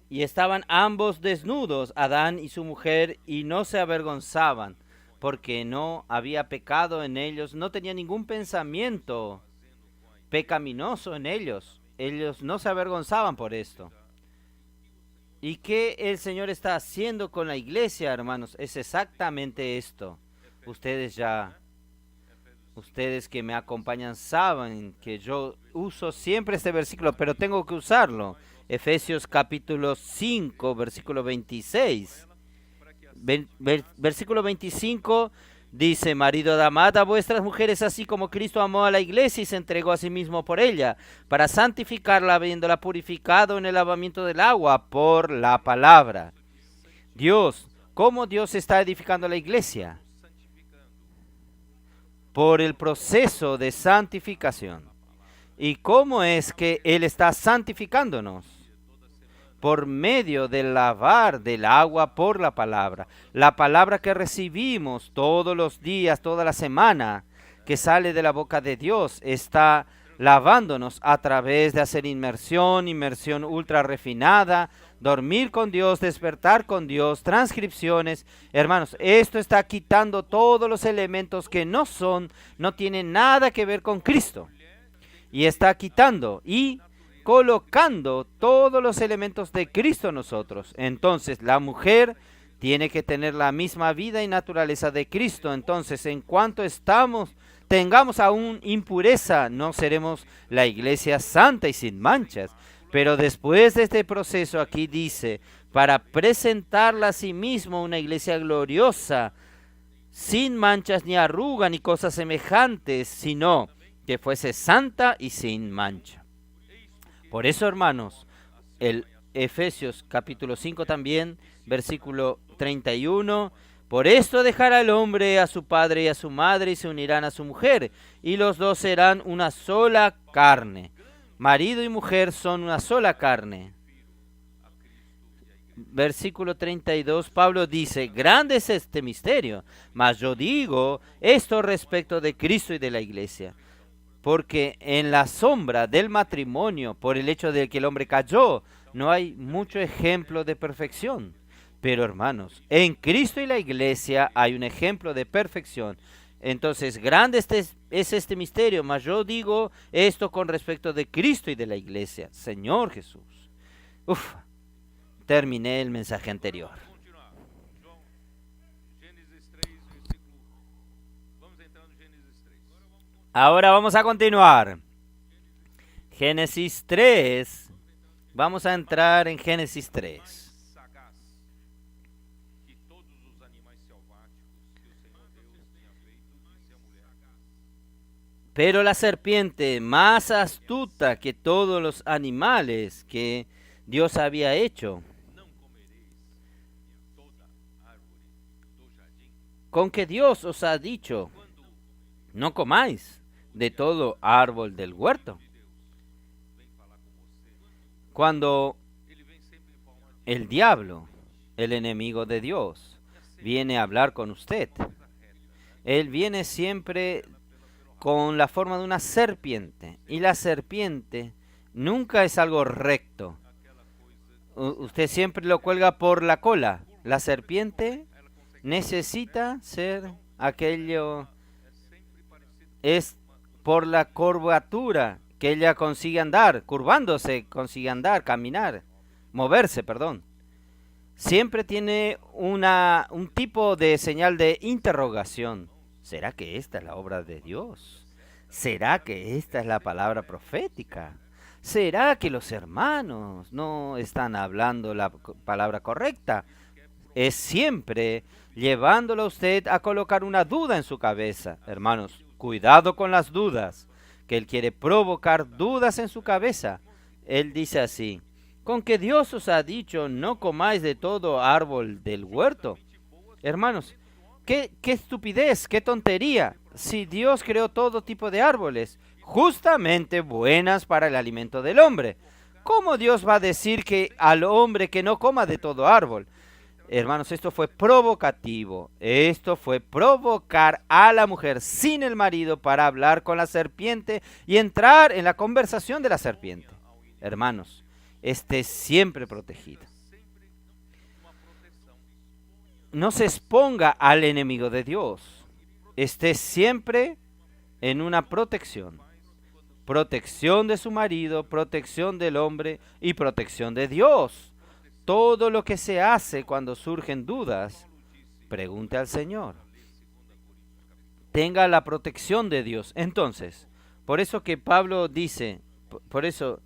y estaban ambos desnudos, Adán y su mujer, y no se avergonzaban, porque no había pecado en ellos, no tenía ningún pensamiento pecaminoso en ellos. Ellos no se avergonzaban por esto. ¿Y qué el Señor está haciendo con la iglesia, hermanos? Es exactamente esto. Ustedes que me acompañan saben que yo uso siempre este versículo, pero tengo que usarlo. Efesios capítulo 5, versículo 26. Versículo 25 dice, marido, amad a vuestras mujeres así como Cristo amó a la iglesia y se entregó a sí mismo por ella, para santificarla, habiéndola purificado en el lavamiento del agua por la palabra. ¿Cómo Dios está edificando la iglesia? Por el proceso de santificación. ¿Y cómo es que Él está santificándonos? Por medio del lavar del agua por la palabra. La palabra que recibimos todos los días, toda la semana, que sale de la boca de Dios, está lavándonos a través de hacer inmersión ultra refinada, dormir con Dios, despertar con Dios, transcripciones. Hermanos, esto está quitando todos los elementos que no tienen nada que ver con Cristo. Y está quitando y colocando todos los elementos de Cristo en nosotros. Entonces, la mujer tiene que tener la misma vida y naturaleza de Cristo. Entonces, en cuanto tengamos aún impureza, no seremos la iglesia santa y sin manchas. Pero después de este proceso, aquí dice, para presentarla a sí mismo una iglesia gloriosa, sin manchas ni arruga ni cosas semejantes, sino que fuese santa y sin mancha. Por eso, hermanos, el Efesios capítulo 5 también, versículo 31, por esto dejará el hombre a su padre y a su madre y se unirán a su mujer, y los dos serán una sola carne. Marido y mujer son una sola carne. Versículo 32, Pablo dice, grande es este misterio, mas yo digo esto respecto de Cristo y de la iglesia. Porque en la sombra del matrimonio, por el hecho de que el hombre cayó, no hay mucho ejemplo de perfección. Pero hermanos, en Cristo y la iglesia hay un ejemplo de perfección. Entonces, grande es este misterio, mas yo digo esto con respecto de Cristo y de la iglesia. Señor Jesús. Terminé el mensaje anterior. Ahora vamos a continuar. Génesis 3. Vamos a entrar en Génesis 3. Pero la serpiente, más astuta que todos los animales que Dios había hecho, con que Dios os ha dicho, no comáis de todo árbol del huerto. Cuando el diablo, el enemigo de Dios, viene a hablar con usted, él viene siempre con la forma de una serpiente. Y la serpiente nunca es algo recto. Usted siempre lo cuelga por la cola. La serpiente necesita ser aquello, es por la curvatura que ella consigue andar, curvándose consigue andar, caminar, moverse, perdón. Siempre tiene un tipo de señal de interrogación. ¿Será que esta es la obra de Dios? ¿Será que esta es la palabra profética? ¿Será que los hermanos no están hablando la palabra correcta? Es siempre llevándolo a usted a colocar una duda en su cabeza. Hermanos, cuidado con las dudas, que él quiere provocar dudas en su cabeza. Él dice así: ¿con que Dios os ha dicho no comáis de todo árbol del huerto? Hermanos, qué estupidez, qué tontería. Si Dios creó todo tipo de árboles, justamente buenas para el alimento del hombre, ¿cómo Dios va a decir que al hombre que no coma de todo árbol? Hermanos, esto fue provocativo. Esto fue provocar a la mujer sin el marido para hablar con la serpiente y entrar en la conversación de la serpiente. Hermanos, esté siempre protegido. No se exponga al enemigo de Dios. Esté siempre en una protección. Protección de su marido, protección del hombre y protección de Dios. Todo lo que se hace cuando surgen dudas, pregunte al Señor. Tenga la protección de Dios. Entonces, por eso que Pablo dice, por eso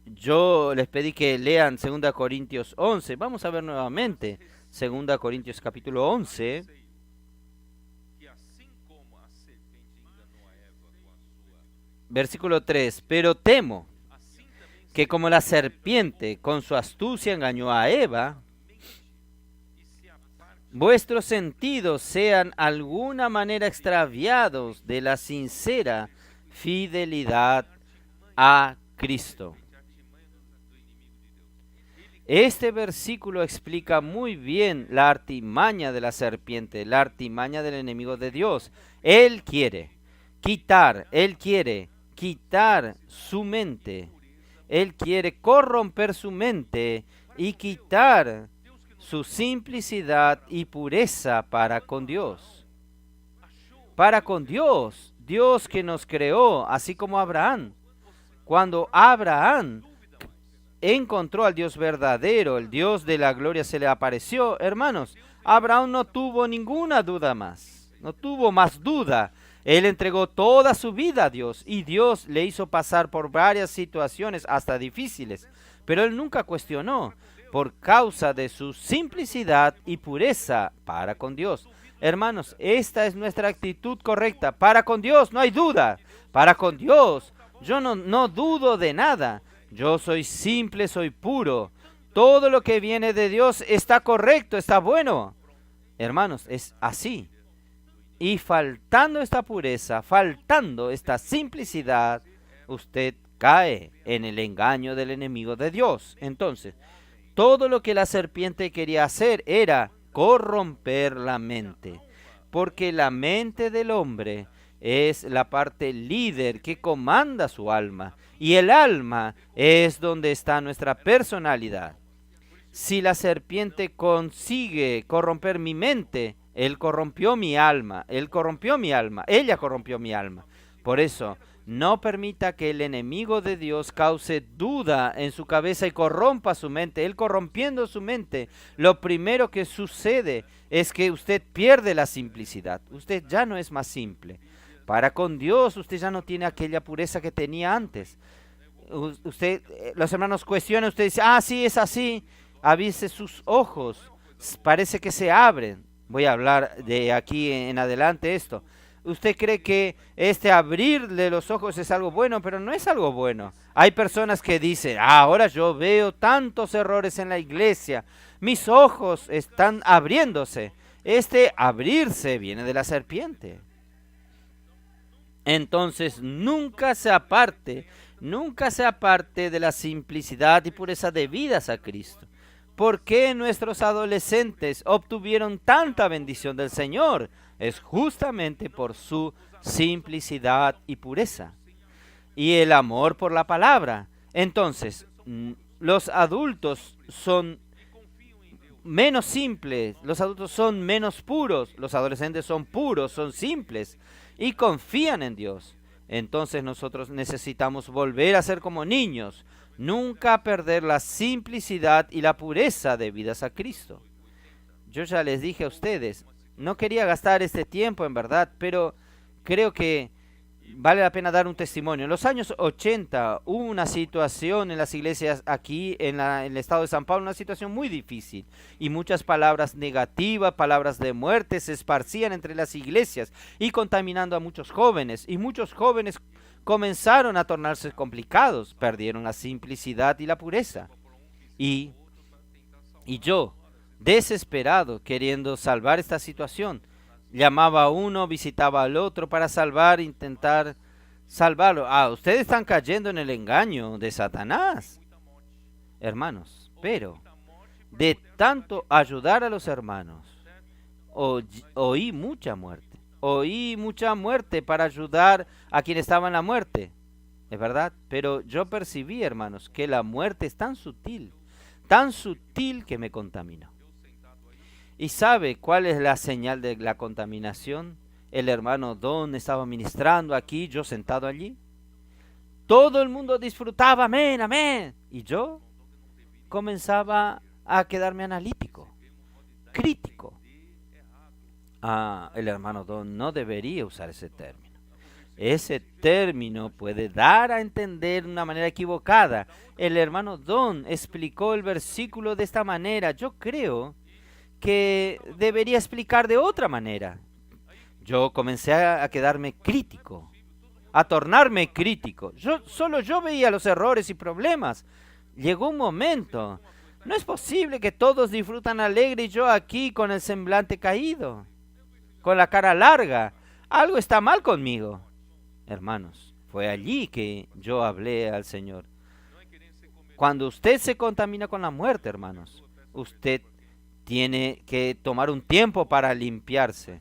yo les pedí que lean 2 Corintios 11. Vamos a ver nuevamente 2 Corintios capítulo 11. Versículo 3. Pero temo que como la serpiente con su astucia engañó a Eva, vuestros sentidos sean alguna manera extraviados de la sincera fidelidad a Cristo. Este versículo explica muy bien la artimaña de la serpiente, la artimaña del enemigo de Dios. Él quiere quitar su mente. Él quiere corromper su mente y quitar su simplicidad y pureza para con Dios. Para con Dios, Dios que nos creó, así como Abraham. Cuando Abraham encontró al Dios verdadero, el Dios de la gloria se le apareció, hermanos, Abraham no tuvo ninguna duda más, no tuvo más duda. Él entregó toda su vida a Dios y Dios le hizo pasar por varias situaciones hasta difíciles, pero él nunca cuestionó por causa de su simplicidad y pureza para con Dios. Hermanos, esta es nuestra actitud correcta. Para con Dios no hay duda. Para con Dios yo no dudo de nada. Yo soy simple, soy puro. Todo lo que viene de Dios está correcto, está bueno. Hermanos, es así. Y faltando esta pureza, faltando esta simplicidad, usted cae en el engaño del enemigo de Dios. Entonces, todo lo que la serpiente quería hacer era corromper la mente, porque la mente del hombre es la parte líder que comanda su alma, y el alma es donde está nuestra personalidad. Si la serpiente consigue corromper mi mente, ella corrompió mi alma. Por eso, no permita que el enemigo de Dios cause duda en su cabeza y corrompa su mente. Él corrompiendo su mente, lo primero que sucede es que usted pierde la simplicidad. Usted ya no es más simple. Para con Dios, usted ya no tiene aquella pureza que tenía antes. Los hermanos cuestionan, usted dice, sí, es así. A veces sus ojos parece que se abren. Voy a hablar de aquí en adelante esto. Usted cree que este abrirle los ojos es algo bueno, pero no es algo bueno. Hay personas que dicen, ahora yo veo tantos errores en la iglesia, mis ojos están abriéndose. Este abrirse viene de la serpiente. Entonces nunca se aparte de la simplicidad y pureza debidas a Cristo. ¿Por qué nuestros adolescentes obtuvieron tanta bendición del Señor? Es justamente por su simplicidad y pureza. Y el amor por la palabra. Entonces, los adultos son menos simples, los adultos son menos puros, los adolescentes son puros, son simples y confían en Dios. Entonces nosotros necesitamos volver a ser como niños, nunca perder la simplicidad y la pureza debidas a Cristo. Yo ya les dije a ustedes, no quería gastar este tiempo en verdad, pero creo que vale la pena dar un testimonio. En los años 80 hubo una situación en las iglesias aquí en el estado de San Paulo, una situación muy difícil. Y muchas palabras negativas, palabras de muerte se esparcían entre las iglesias y contaminando a muchos jóvenes. Y muchos jóvenes comenzaron a tornarse complicados, perdieron la simplicidad y la pureza. Y yo, desesperado, queriendo salvar esta situación, llamaba a uno, visitaba al otro para intentar salvarlo. Ustedes están cayendo en el engaño de Satanás, hermanos. Pero de tanto ayudar a los hermanos, oí mucha muerte. Oí mucha muerte para ayudar a quien estaba en la muerte. Es verdad, pero yo percibí, hermanos, que la muerte es tan sutil que me contaminó. ¿Y sabe cuál es la señal de la contaminación? El hermano Don estaba ministrando aquí, yo sentado allí. Todo el mundo disfrutaba, amén, amén. Y yo comenzaba a quedarme analítico, crítico. El hermano Don no debería usar ese término. Ese término puede dar a entender de una manera equivocada. El hermano Don explicó el versículo de esta manera. Yo creo que debería explicar de otra manera. Yo comencé a quedarme crítico, a tornarme crítico. Solo yo veía los errores y problemas. Llegó un momento. No es posible que todos disfrutan alegre y yo aquí con el semblante caído, con la cara larga. Algo está mal conmigo. Hermanos, fue allí que yo hablé al Señor. Cuando usted se contamina con la muerte, hermanos, usted tiene que tomar un tiempo para limpiarse.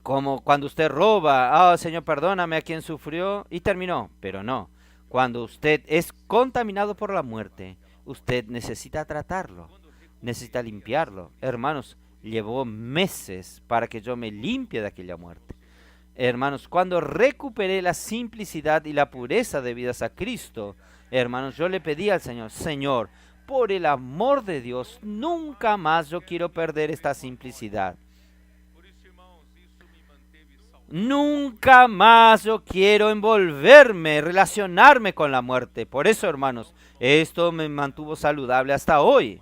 Como cuando usted roba, Señor, perdóname a quien sufrió y terminó. Pero no, cuando usted es contaminado por la muerte, usted necesita tratarlo, necesita limpiarlo. Hermanos, llevó meses para que yo me limpie de aquella muerte. Hermanos, cuando recuperé la simplicidad y la pureza debidas a Cristo, hermanos, yo le pedí al Señor, Señor, por el amor de Dios, nunca más yo quiero perder esta simplicidad. Nunca más yo quiero envolverme, relacionarme con la muerte. Por eso, hermanos, esto me mantuvo saludable hasta hoy.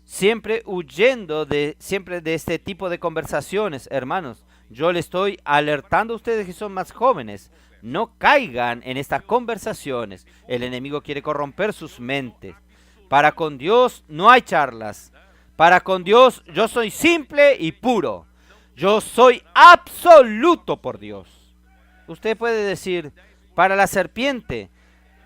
Siempre huyendo de este tipo de conversaciones, hermanos. Yo le estoy alertando a ustedes que son más jóvenes. No caigan en estas conversaciones. El enemigo quiere corromper sus mentes. Para con Dios no hay charlas. Para con Dios yo soy simple y puro. Yo soy absoluto por Dios. Usted puede decir, para la serpiente,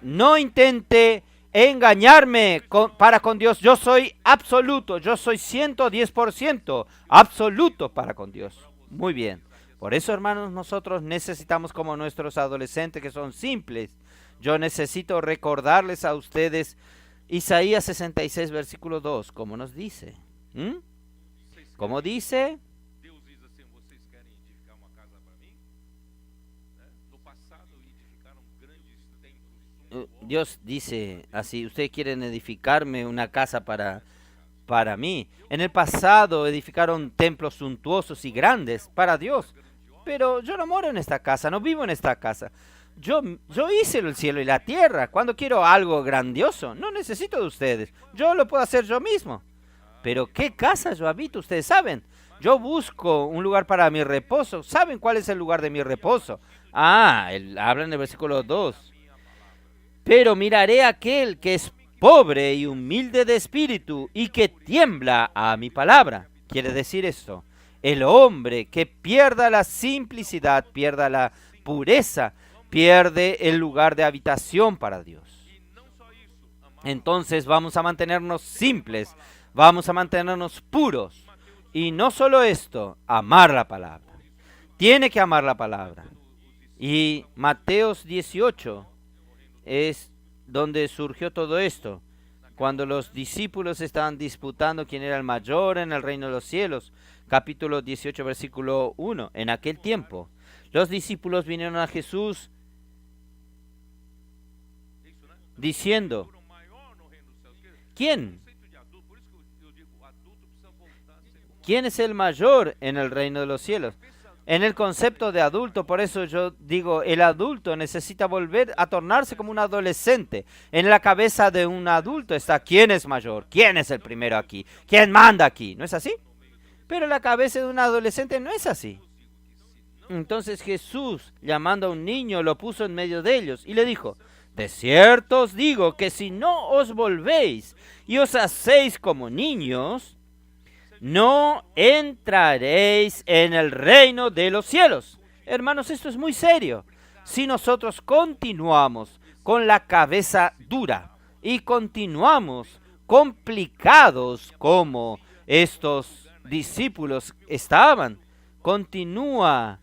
no intente engañarme para con Dios. Yo soy absoluto, yo soy 110% absoluto para con Dios. Muy bien. Por eso, hermanos, nosotros necesitamos, como nuestros adolescentes que son simples, yo necesito recordarles a ustedes Isaías 66, versículo 2, como nos dice. ¿Cómo dice? Dios dice así, ustedes quieren edificarme una casa para mí. En el pasado edificaron templos suntuosos y grandes para Dios, pero yo no moro en esta casa, no vivo en esta casa. Yo hice el cielo y la tierra. Cuando quiero algo grandioso, no necesito de ustedes. Yo lo puedo hacer yo mismo. Pero ¿qué casa yo habito? Ustedes saben. Yo busco un lugar para mi reposo. ¿Saben cuál es el lugar de mi reposo? Habla en el versículo 2. Pero miraré a aquel que es pobre y humilde de espíritu y que tiembla a mi palabra. Quiere decir esto. El hombre que pierda la simplicidad, pierda la pureza, pierde el lugar de habitación para Dios. Entonces vamos a mantenernos simples, vamos a mantenernos puros. Y no solo esto, amar la palabra. Tiene que amar la palabra. Y Mateos 18 es donde surgió todo esto. Cuando los discípulos estaban disputando quién era el mayor en el reino de los cielos. Capítulo 18, versículo 1. En aquel tiempo, los discípulos vinieron a Jesús diciendo, ¿quién es el mayor en el reino de los cielos? en el concepto de adulto. Por eso yo digo, el adulto necesita volver a tornarse como un adolescente. En la cabeza de un adulto está quién es mayor, quién es el primero aquí, quién manda aquí. ¿No es así? Pero en la cabeza de un adolescente no es así. Entonces Jesús, llamando a un niño, lo puso en medio de ellos y le dijo: de cierto os digo que si no os volvéis y os hacéis como niños, no entraréis en el reino de los cielos. Hermanos, esto es muy serio. Si nosotros continuamos con la cabeza dura y continuamos complicados como estos discípulos estaban, continúo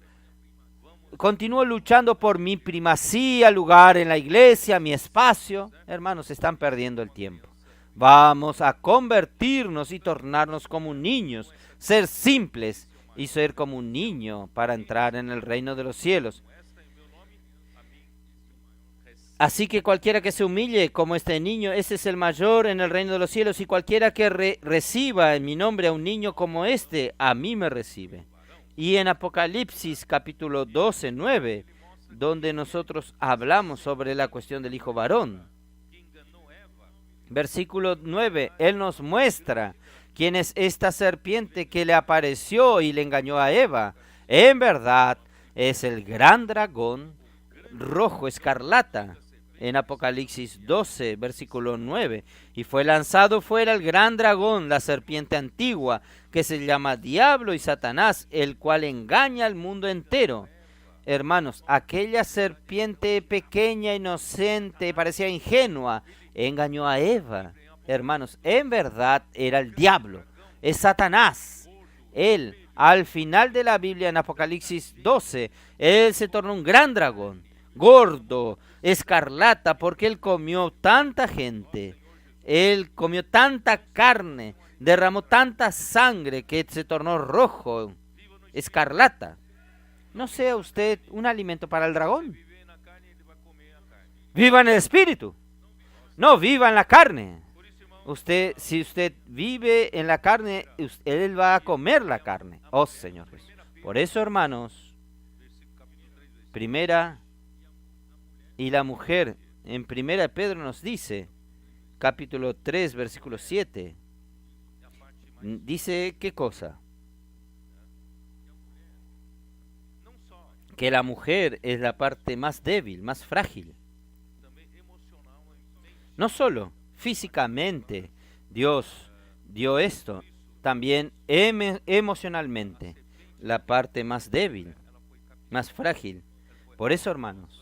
luchando por mi primacía, lugar en la iglesia, mi espacio. Hermanos, están perdiendo el tiempo. Vamos a convertirnos y tornarnos como niños, ser simples y ser como un niño para entrar en el reino de los cielos. Así que cualquiera que se humille como este niño, ese es el mayor en el reino de los cielos, y cualquiera que reciba en mi nombre a un niño como este, a mí me recibe. Y en Apocalipsis capítulo 12, 9, donde nosotros hablamos sobre la cuestión del hijo varón. Versículo 9, Él nos muestra quién es esta serpiente que le apareció y le engañó a Eva. En verdad, es el gran dragón rojo escarlata. En Apocalipsis 12, versículo 9, y fue lanzado fuera el gran dragón, la serpiente antigua, que se llama Diablo y Satanás, el cual engaña al mundo entero. Hermanos, aquella serpiente pequeña, inocente, parecía ingenua, engañó a Eva. Hermanos, en verdad era el diablo, es Satanás. Él, al final de la Biblia, en Apocalipsis 12, él se tornó un gran dragón, gordo, escarlata, porque él comió tanta gente, él comió tanta carne, derramó tanta sangre que se tornó rojo, escarlata. No sea usted un alimento para el dragón. Viva en el espíritu, no viva en la carne. Si usted vive en la carne, él va a comer la carne. Oh Señor Jesús. Por eso, hermanos, primera y la mujer en primera Pedro nos dice, capítulo 3, versículo 7, dice ¿qué cosa? Que la mujer es la parte más débil, más frágil. No solo físicamente Dios dio esto, también emocionalmente, la parte más débil, más frágil. Por eso, hermanos,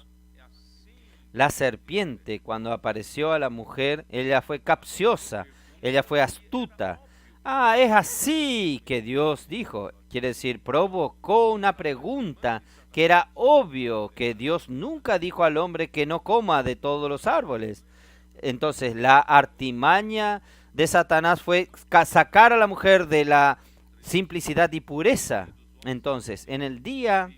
la serpiente, cuando apareció a la mujer, ella fue capciosa, ella fue astuta. Ah, es así que Dios dijo. Quiere decir, provocó una pregunta que era obvio que Dios nunca dijo al hombre que no coma de todos los árboles. Entonces, la artimaña de Satanás fue sacar a la mujer de la simplicidad y pureza. Entonces, en el día,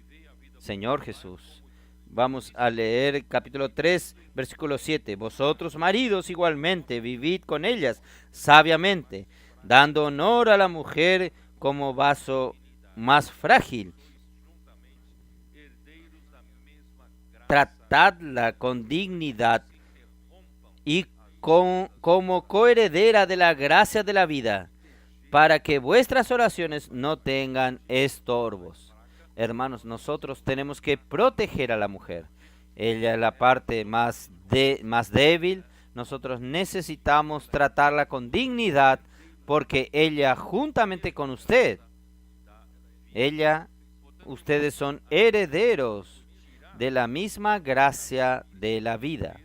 Señor Jesús, vamos a leer capítulo 3, versículo 7. Vosotros, maridos, igualmente, vivid con ellas sabiamente, dando honor a la mujer como vaso más frágil. Tratadla con dignidad y como coheredera de la gracia de la vida, para que vuestras oraciones no tengan estorbos. Hermanos, nosotros tenemos que proteger a la mujer. Ella es la parte más débil. Nosotros necesitamos tratarla con dignidad, porque ella, juntamente con ustedes son herederos de la misma gracia de la vida.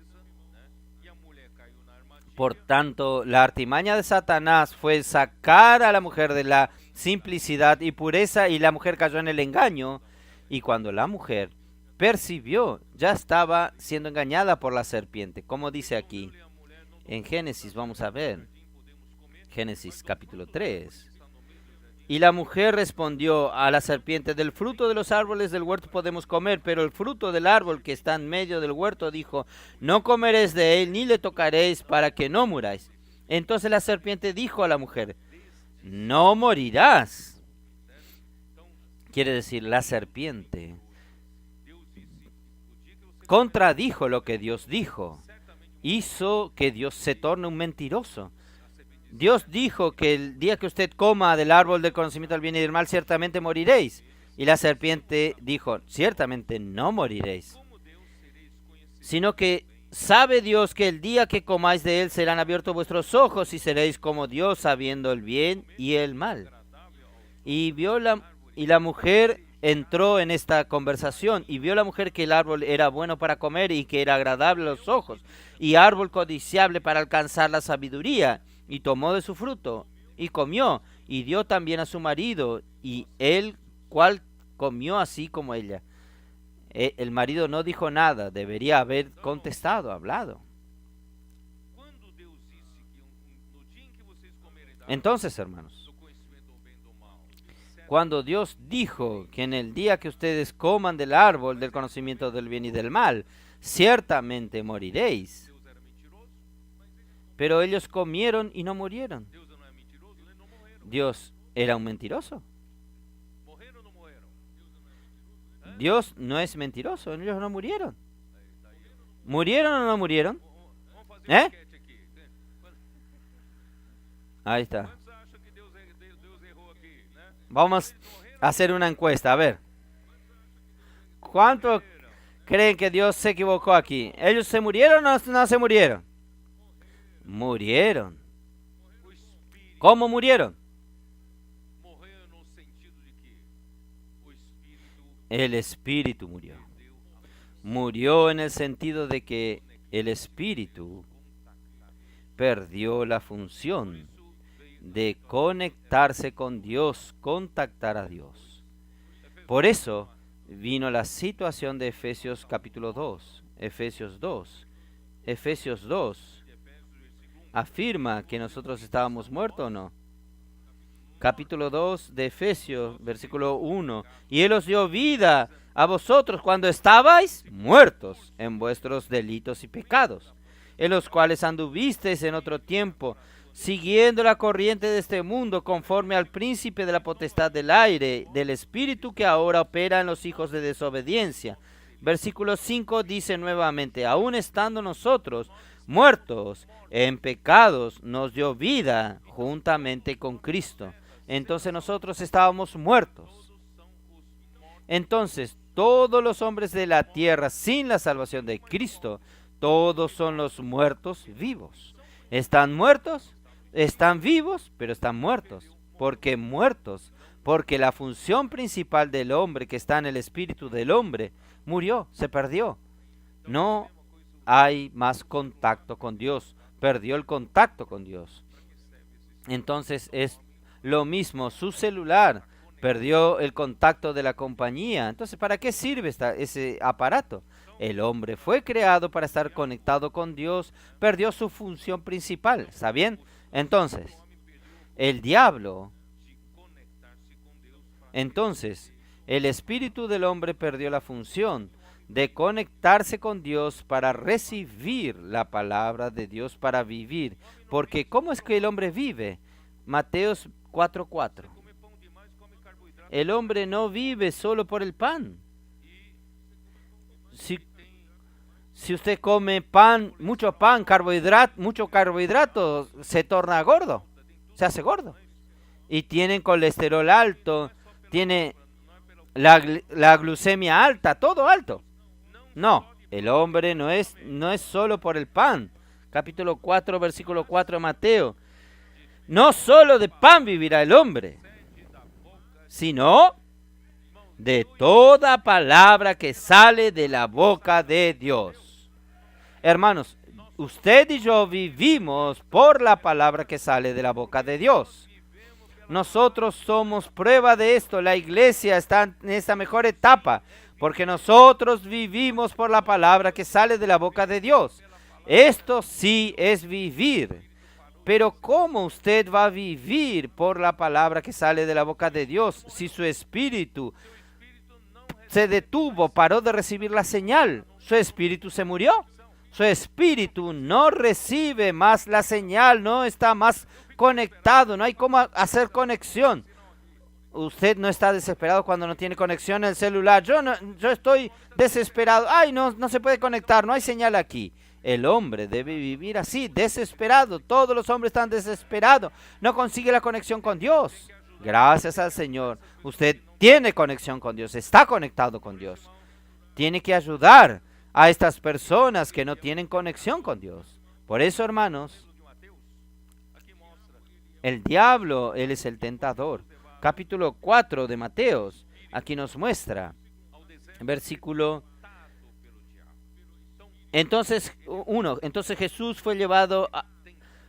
Por tanto, la artimaña de Satanás fue sacar a la mujer de la simplicidad y pureza, y la mujer cayó en el engaño. Y cuando la mujer percibió, ya estaba siendo engañada por la serpiente, como dice aquí en Génesis. Vamos a ver Génesis capítulo 3. Y la mujer respondió a la serpiente: del fruto de los árboles del huerto podemos comer, pero el fruto del árbol que está en medio del huerto, dijo, no comeréis de él, ni le tocaréis, para que no muráis. Entonces la serpiente dijo a la mujer: no morirás. Quiere decir, la serpiente contradijo lo que Dios dijo, hizo que Dios se torne un mentiroso. Dios dijo que el día que usted coma del árbol del conocimiento del bien y del mal, ciertamente moriréis. Y la serpiente dijo, ciertamente no moriréis, sino que sabe Dios que el día que comáis de él serán abiertos vuestros ojos y seréis como Dios, sabiendo el bien y el mal. Y la mujer entró en esta conversación y vio la mujer que el árbol era bueno para comer y que era agradable a los ojos y árbol codiciable para alcanzar la sabiduría, y tomó de su fruto y comió y dio también a su marido, y él cual comió así como ella. El marido no dijo nada, debería haber contestado, hablado. Entonces, hermanos, cuando Dios dijo que en el día que ustedes coman del árbol del conocimiento del bien y del mal, ciertamente moriréis. Pero ellos comieron y no murieron. ¿Dios era un mentiroso? Dios no es mentiroso, ellos no murieron. ¿Murieron o no murieron? ¿Eh? Ahí está. Vamos a hacer una encuesta, a ver. ¿Cuántos creen que Dios se equivocó aquí? ¿Ellos se murieron o no se murieron? Murieron. ¿Cómo murieron? El espíritu murió. Murió en el sentido de que el espíritu perdió la función de conectarse con Dios, contactar a Dios. Por eso vino la situación de Efesios capítulo 2, Efesios 2. Efesios 2 afirma que nosotros estábamos muertos o no. Capítulo 2 de Efesios, versículo 1. Y Él os dio vida a vosotros cuando estabais muertos en vuestros delitos y pecados, en los cuales anduvisteis en otro tiempo, siguiendo la corriente de este mundo, conforme al príncipe de la potestad del aire, del espíritu que ahora opera en los hijos de desobediencia. Versículo 5 dice nuevamente, aun estando nosotros muertos en pecados, nos dio vida juntamente con Cristo. Entonces nosotros estábamos muertos. Entonces todos los hombres de la tierra sin la salvación de Cristo, todos son los muertos vivos. ¿Están muertos? Están vivos, pero están muertos. ¿Por qué muertos? Porque la función principal del hombre, que está en el espíritu del hombre, murió, se perdió. No hay más contacto con Dios. Perdió el contacto con Dios. Entonces es lo mismo, su celular perdió el contacto de la compañía. Entonces, ¿para qué sirve ese aparato? El hombre fue creado para estar conectado con Dios, perdió su función principal, ¿está bien? Entonces, el diablo, entonces, el espíritu del hombre perdió la función de conectarse con Dios para recibir la palabra de Dios para vivir. Porque ¿cómo es que el hombre vive? Mateos 4:4. El hombre no vive solo por el pan. Si usted come pan, mucho carbohidrato, se torna gordo, se hace gordo. Y tiene colesterol alto, tiene la glucemia alta, todo alto. No, el hombre no es solo por el pan. Capítulo 4, versículo 4 de Mateo. No solo de pan vivirá el hombre, sino de toda palabra que sale de la boca de Dios. Hermanos, usted y yo vivimos por la palabra que sale de la boca de Dios. Nosotros somos prueba de esto. La iglesia está en esta mejor etapa, porque nosotros vivimos por la palabra que sale de la boca de Dios. Esto sí es vivir. Pero ¿cómo usted va a vivir por la palabra que sale de la boca de Dios si su espíritu se detuvo, paró de recibir la señal? Su espíritu se murió. Su espíritu no recibe más la señal, no está más conectado, no hay cómo hacer conexión. Usted no está desesperado cuando no tiene conexión en el celular. Yo estoy desesperado. Ay, no se puede conectar, no hay señal aquí. El hombre debe vivir así, desesperado. Todos los hombres están desesperados. No consigue la conexión con Dios. Gracias al Señor. Usted tiene conexión con Dios, está conectado con Dios. Tiene que ayudar a estas personas que no tienen conexión con Dios. Por eso, hermanos, el diablo, él es el tentador. Capítulo 4 de Mateos, aquí nos muestra, versículo. Entonces Jesús fue llevado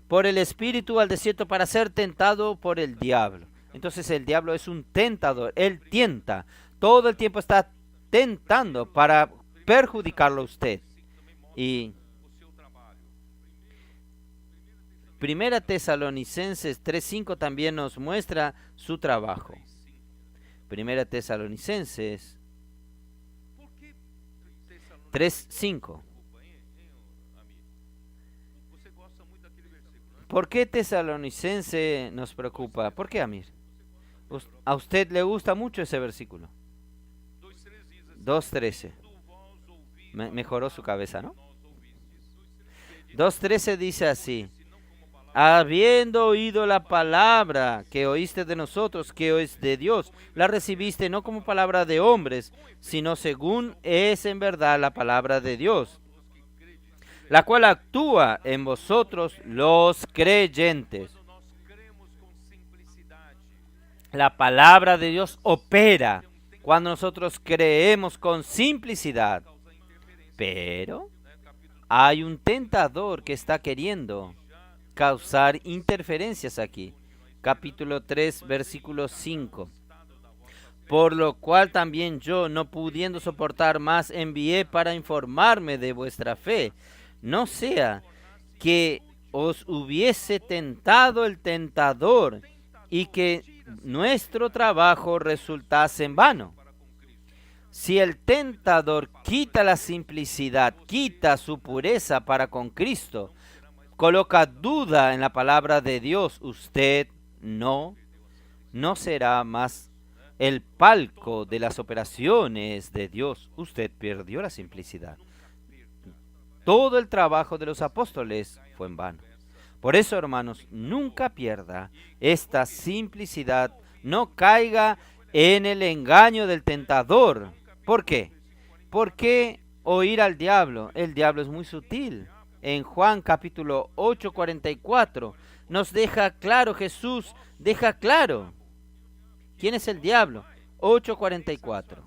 por el Espíritu al desierto para ser tentado por el diablo. Entonces el diablo es un tentador, él tienta, todo el tiempo está tentando para perjudicarlo a usted. Y Primera Tesalonicenses 3:5 también nos muestra su trabajo. Primera Tesalonicenses 3:5. ¿Por qué Tesalonicense nos preocupa? ¿Por qué, Amir? ¿A usted le gusta mucho ese versículo? 2:13. Mejoró su cabeza, ¿no? 2:13 dice así: habiendo oído la palabra que oíste de nosotros, que es de Dios, la recibiste no como palabra de hombres, sino según es en verdad la palabra de Dios, la cual actúa en vosotros los creyentes. La palabra de Dios opera cuando nosotros creemos con simplicidad. Pero hay un tentador que está queriendo causar interferencias aquí. Capítulo 3, versículo 5. Por lo cual también yo, no pudiendo soportar más, envié para informarme de vuestra fe, no sea que os hubiese tentado el tentador y que nuestro trabajo resultase en vano. Si el tentador quita la simplicidad, quita su pureza para con Cristo, coloca duda en la palabra de Dios, usted no será más el palco de las operaciones de Dios. Usted perdió la simplicidad. Todo el trabajo de los apóstoles fue en vano. Por eso, hermanos, nunca pierda esta simplicidad, no caiga en el engaño del tentador. ¿Por qué? ¿Por qué oír al diablo? El diablo es muy sutil. En Juan capítulo 8:44 nos deja claro, Jesús deja claro quién es el diablo. 8:44.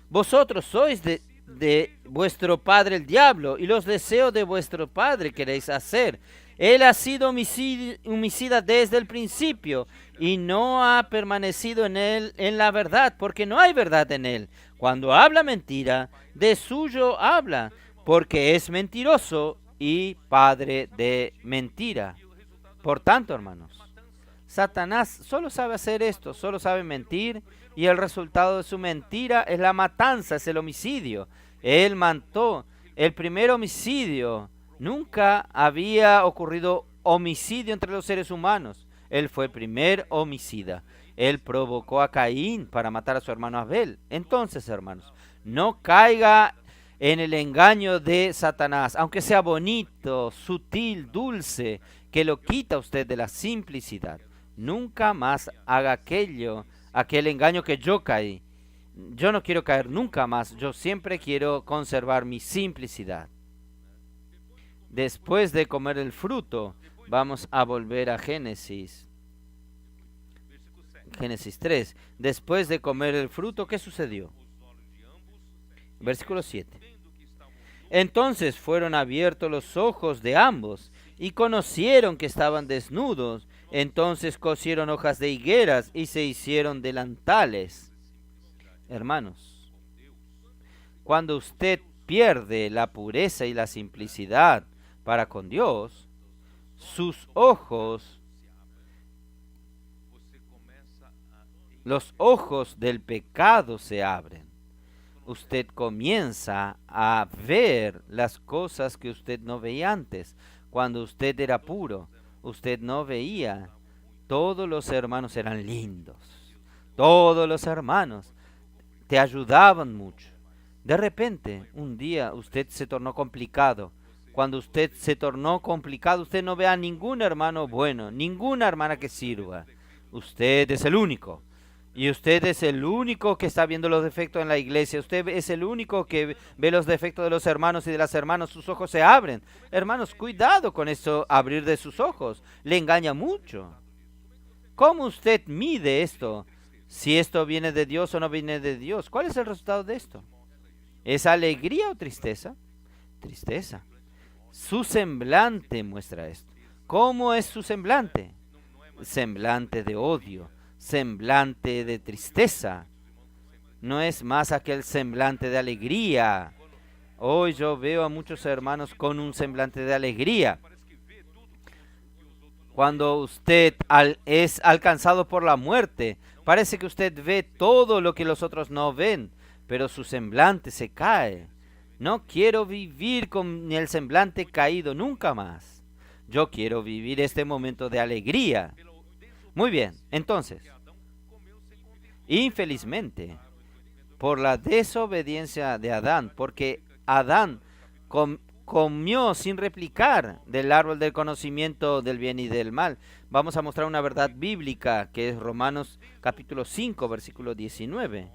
Vosotros sois de vuestro padre el diablo, y los deseos de vuestro padre queréis hacer. Él ha sido homicida desde el principio y no ha permanecido en la verdad, porque no hay verdad en él. Cuando habla mentira, de suyo habla, porque es mentiroso y padre de mentira. Por tanto, hermanos, Satanás solo sabe hacer esto, solo sabe mentir, y el resultado de su mentira es la matanza, es el homicidio. Él mató. El primer homicidio. Nunca había ocurrido homicidio entre los seres humanos. Él fue el primer homicida. Él provocó a Caín para matar a su hermano Abel. Entonces, hermanos, no caiga en el engaño de Satanás, aunque sea bonito, sutil, dulce, que lo quita usted de la simplicidad. Nunca más haga aquel engaño que yo caí. Yo no quiero caer nunca más, yo siempre quiero conservar mi simplicidad. Después de comer el fruto, vamos a volver a Génesis 3. Después de comer el fruto, ¿qué sucedió? Versículo 7. Entonces fueron abiertos los ojos de ambos y conocieron que estaban desnudos. Entonces cosieron hojas de higueras y se hicieron delantales. Hermanos, cuando usted pierde la pureza y la simplicidad para con Dios, sus ojos, los ojos del pecado se abren. Usted comienza a ver las cosas que usted no veía antes. Cuando usted era puro, usted no veía todos los hermanos eran lindos. Todos los hermanos te ayudaban mucho. De repente, un día usted se tornó complicado. Cuando usted se tornó complicado, usted no ve a ningún hermano bueno, ninguna hermana que sirva. Usted es el único. Y usted es el único que está viendo los defectos en la iglesia. Usted es el único que ve los defectos de los hermanos y de las hermanas. Sus ojos se abren. Hermanos, cuidado con eso, abrir de sus ojos. Le engaña mucho. ¿Cómo usted mide esto? Si esto viene de Dios o no viene de Dios. ¿Cuál es el resultado de esto? ¿Es alegría o tristeza? Tristeza. Su semblante muestra esto. ¿Cómo es su semblante? Semblante de odio, semblante de tristeza. No es más aquel semblante de alegría. Hoy yo veo a muchos hermanos con un semblante de alegría. Cuando usted es alcanzado por la muerte, parece que usted ve todo lo que los otros no ven, pero su semblante se cae. No quiero vivir con el semblante caído nunca más. Yo quiero vivir este momento de alegría. Muy bien, entonces, infelizmente, por la desobediencia de Adán, porque Adán comió sin replicar del árbol del conocimiento del bien y del mal. Vamos a mostrar una verdad bíblica que es Romanos capítulo 5, versículo 19.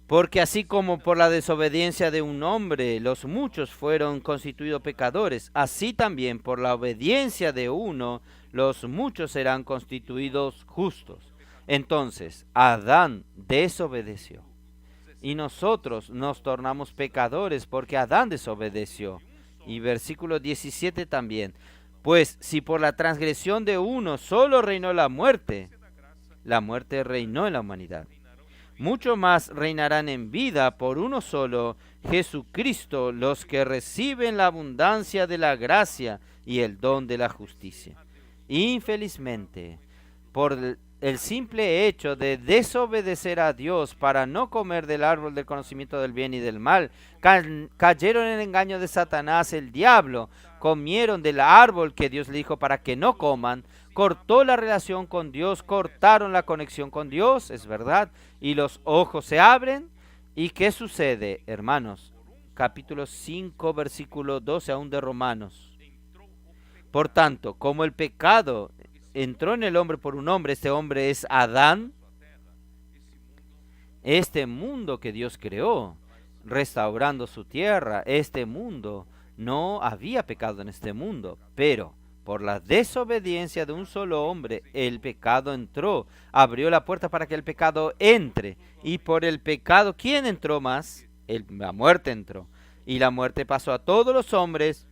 Porque así como por la desobediencia de un hombre los muchos fueron constituidos pecadores, así también por la obediencia de uno los muchos serán constituidos justos. Entonces, Adán desobedeció. Y nosotros nos tornamos pecadores porque Adán desobedeció. Y versículo 17 también. Pues si por la transgresión de uno solo reinó la muerte reinó en la humanidad. Mucho más reinarán en vida por uno solo, Jesucristo, los que reciben la abundancia de la gracia y el don de la justicia. Infelizmente, por el simple hecho de desobedecer a Dios para no comer del árbol del conocimiento del bien y del mal, cayeron en el engaño de Satanás, el diablo, comieron del árbol que Dios le dijo para que no coman, cortó la relación con Dios, cortaron la conexión con Dios, es verdad, y los ojos se abren. ¿Y qué sucede, hermanos? Capítulo 5, versículo 12 aún de Romanos. Por tanto, como el pecado entró en el hombre por un hombre, este hombre es Adán, este mundo que Dios creó, restaurando su tierra, este mundo, no había pecado en este mundo, pero por la desobediencia de un solo hombre, el pecado entró, abrió la puerta para que el pecado entre, y por el pecado, ¿quién entró más? La muerte entró, y la muerte pasó a todos los hombres,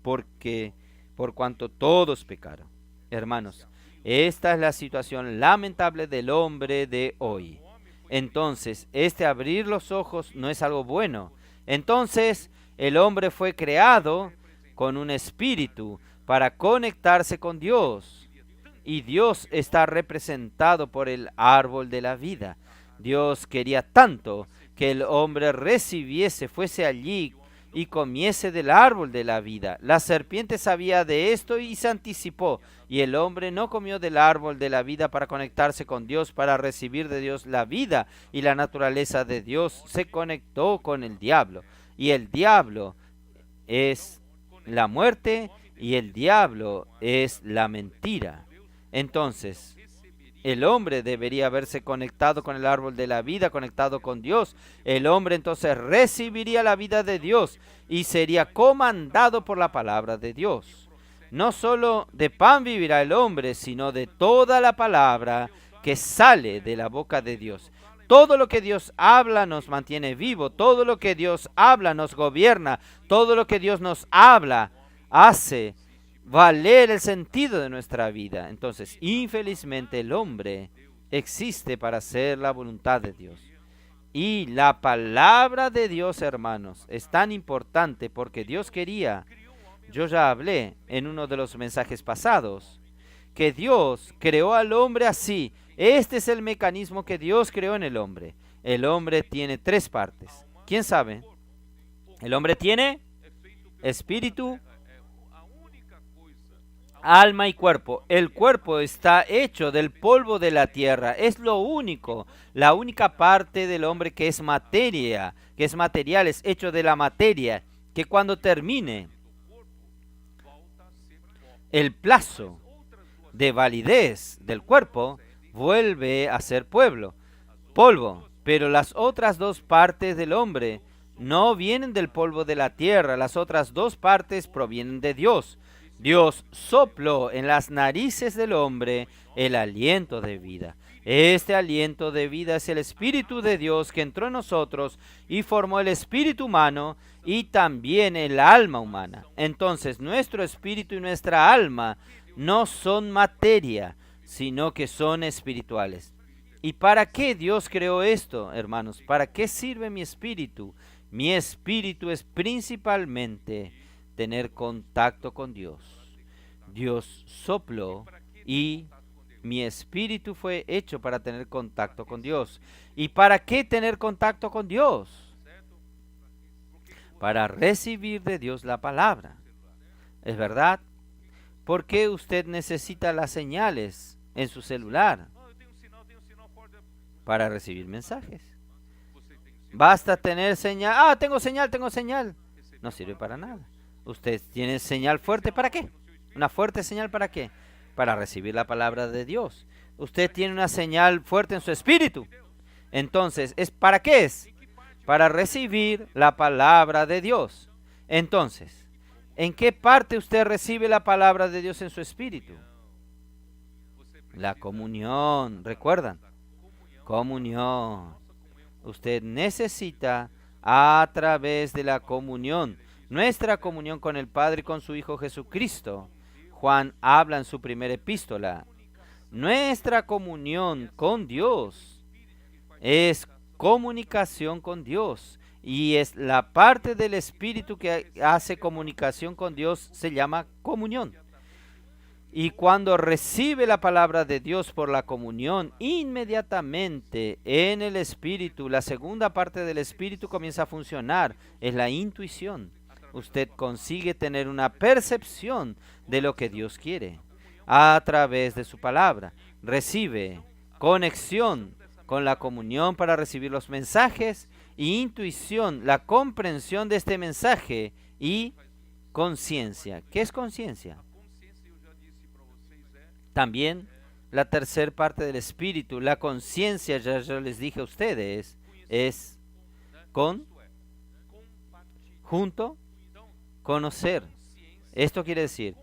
porque por cuanto todos pecaron. Hermanos, esta es la situación lamentable del hombre de hoy. Entonces, este abrir los ojos no es algo bueno. Entonces, el hombre fue creado con un espíritu para conectarse con Dios. Y Dios está representado por el árbol de la vida. Dios quería tanto que el hombre recibiese, fuese allí y comiese del árbol de la vida. La serpiente sabía de esto y se anticipó, y el hombre no comió del árbol de la vida para conectarse con Dios, para recibir de Dios la vida y la naturaleza de Dios. Se conectó con el diablo, y el diablo es la muerte y el diablo es la mentira. Entonces, el hombre debería haberse conectado con el árbol de la vida, conectado con Dios. El hombre entonces recibiría la vida de Dios y sería comandado por la palabra de Dios. No solo de pan vivirá el hombre, sino de toda la palabra que sale de la boca de Dios. Todo lo que Dios habla nos mantiene vivo, todo lo que Dios habla nos gobierna, todo lo que Dios nos habla hace valer el sentido de nuestra vida. Entonces, infelizmente el hombre existe para hacer la voluntad de Dios. Y la palabra de Dios, hermanos, es tan importante porque Dios quería, yo ya hablé en uno de los mensajes pasados, que Dios creó al hombre así. Este es el mecanismo que Dios creó en el hombre. El hombre tiene tres partes. ¿Quién sabe? El hombre tiene espíritu, alma y cuerpo. El cuerpo está hecho del polvo de la tierra. Es lo único, la única parte del hombre que es materia, que es material, es hecho de la materia, que cuando termine el plazo de validez del cuerpo, vuelve a ser polvo. Pero las otras dos partes del hombre no vienen del polvo de la tierra, las otras dos partes provienen de Dios. Dios sopló en las narices del hombre el aliento de vida. Este aliento de vida es el Espíritu de Dios que entró en nosotros y formó el espíritu humano y también el alma humana. Entonces, nuestro espíritu y nuestra alma no son materia, sino que son espirituales. ¿Y para qué Dios creó esto, hermanos? ¿Para qué sirve mi espíritu? Mi espíritu es principalmente tener contacto con Dios. Dios sopló y mi espíritu fue hecho para tener contacto con Dios. ¿Y para qué tener contacto con Dios? Para recibir de Dios la palabra. ¿Es verdad? ¿Por qué usted necesita las señales en su celular? Para recibir mensajes. Basta tener señal. Ah, tengo señal. No sirve para nada. Usted tiene señal fuerte, ¿para qué? Una fuerte señal, ¿para qué? Para recibir la palabra de Dios. Usted tiene una señal fuerte en su espíritu. Entonces, ¿para qué es? Para recibir la palabra de Dios. Entonces, ¿en qué parte usted recibe la palabra de Dios en su espíritu? La comunión, ¿recuerdan? Comunión. Usted necesita a través de la comunión, nuestra comunión con el Padre y con su Hijo Jesucristo. Juan habla en su primera epístola. Nuestra comunión con Dios es comunicación con Dios y es la parte del Espíritu que hace comunicación con Dios, se llama comunión. Y cuando recibe la palabra de Dios por la comunión, inmediatamente en el Espíritu, la segunda parte del Espíritu comienza a funcionar, es la intuición. Usted consigue tener una percepción de lo que Dios quiere a través de su palabra. Recibe conexión con la comunión para recibir los mensajes y intuición, la comprensión de este mensaje y conciencia. ¿Qué es conciencia? También la tercera parte del espíritu, la conciencia, ya yo les dije a ustedes, es junto, conocer. Esto quiere decir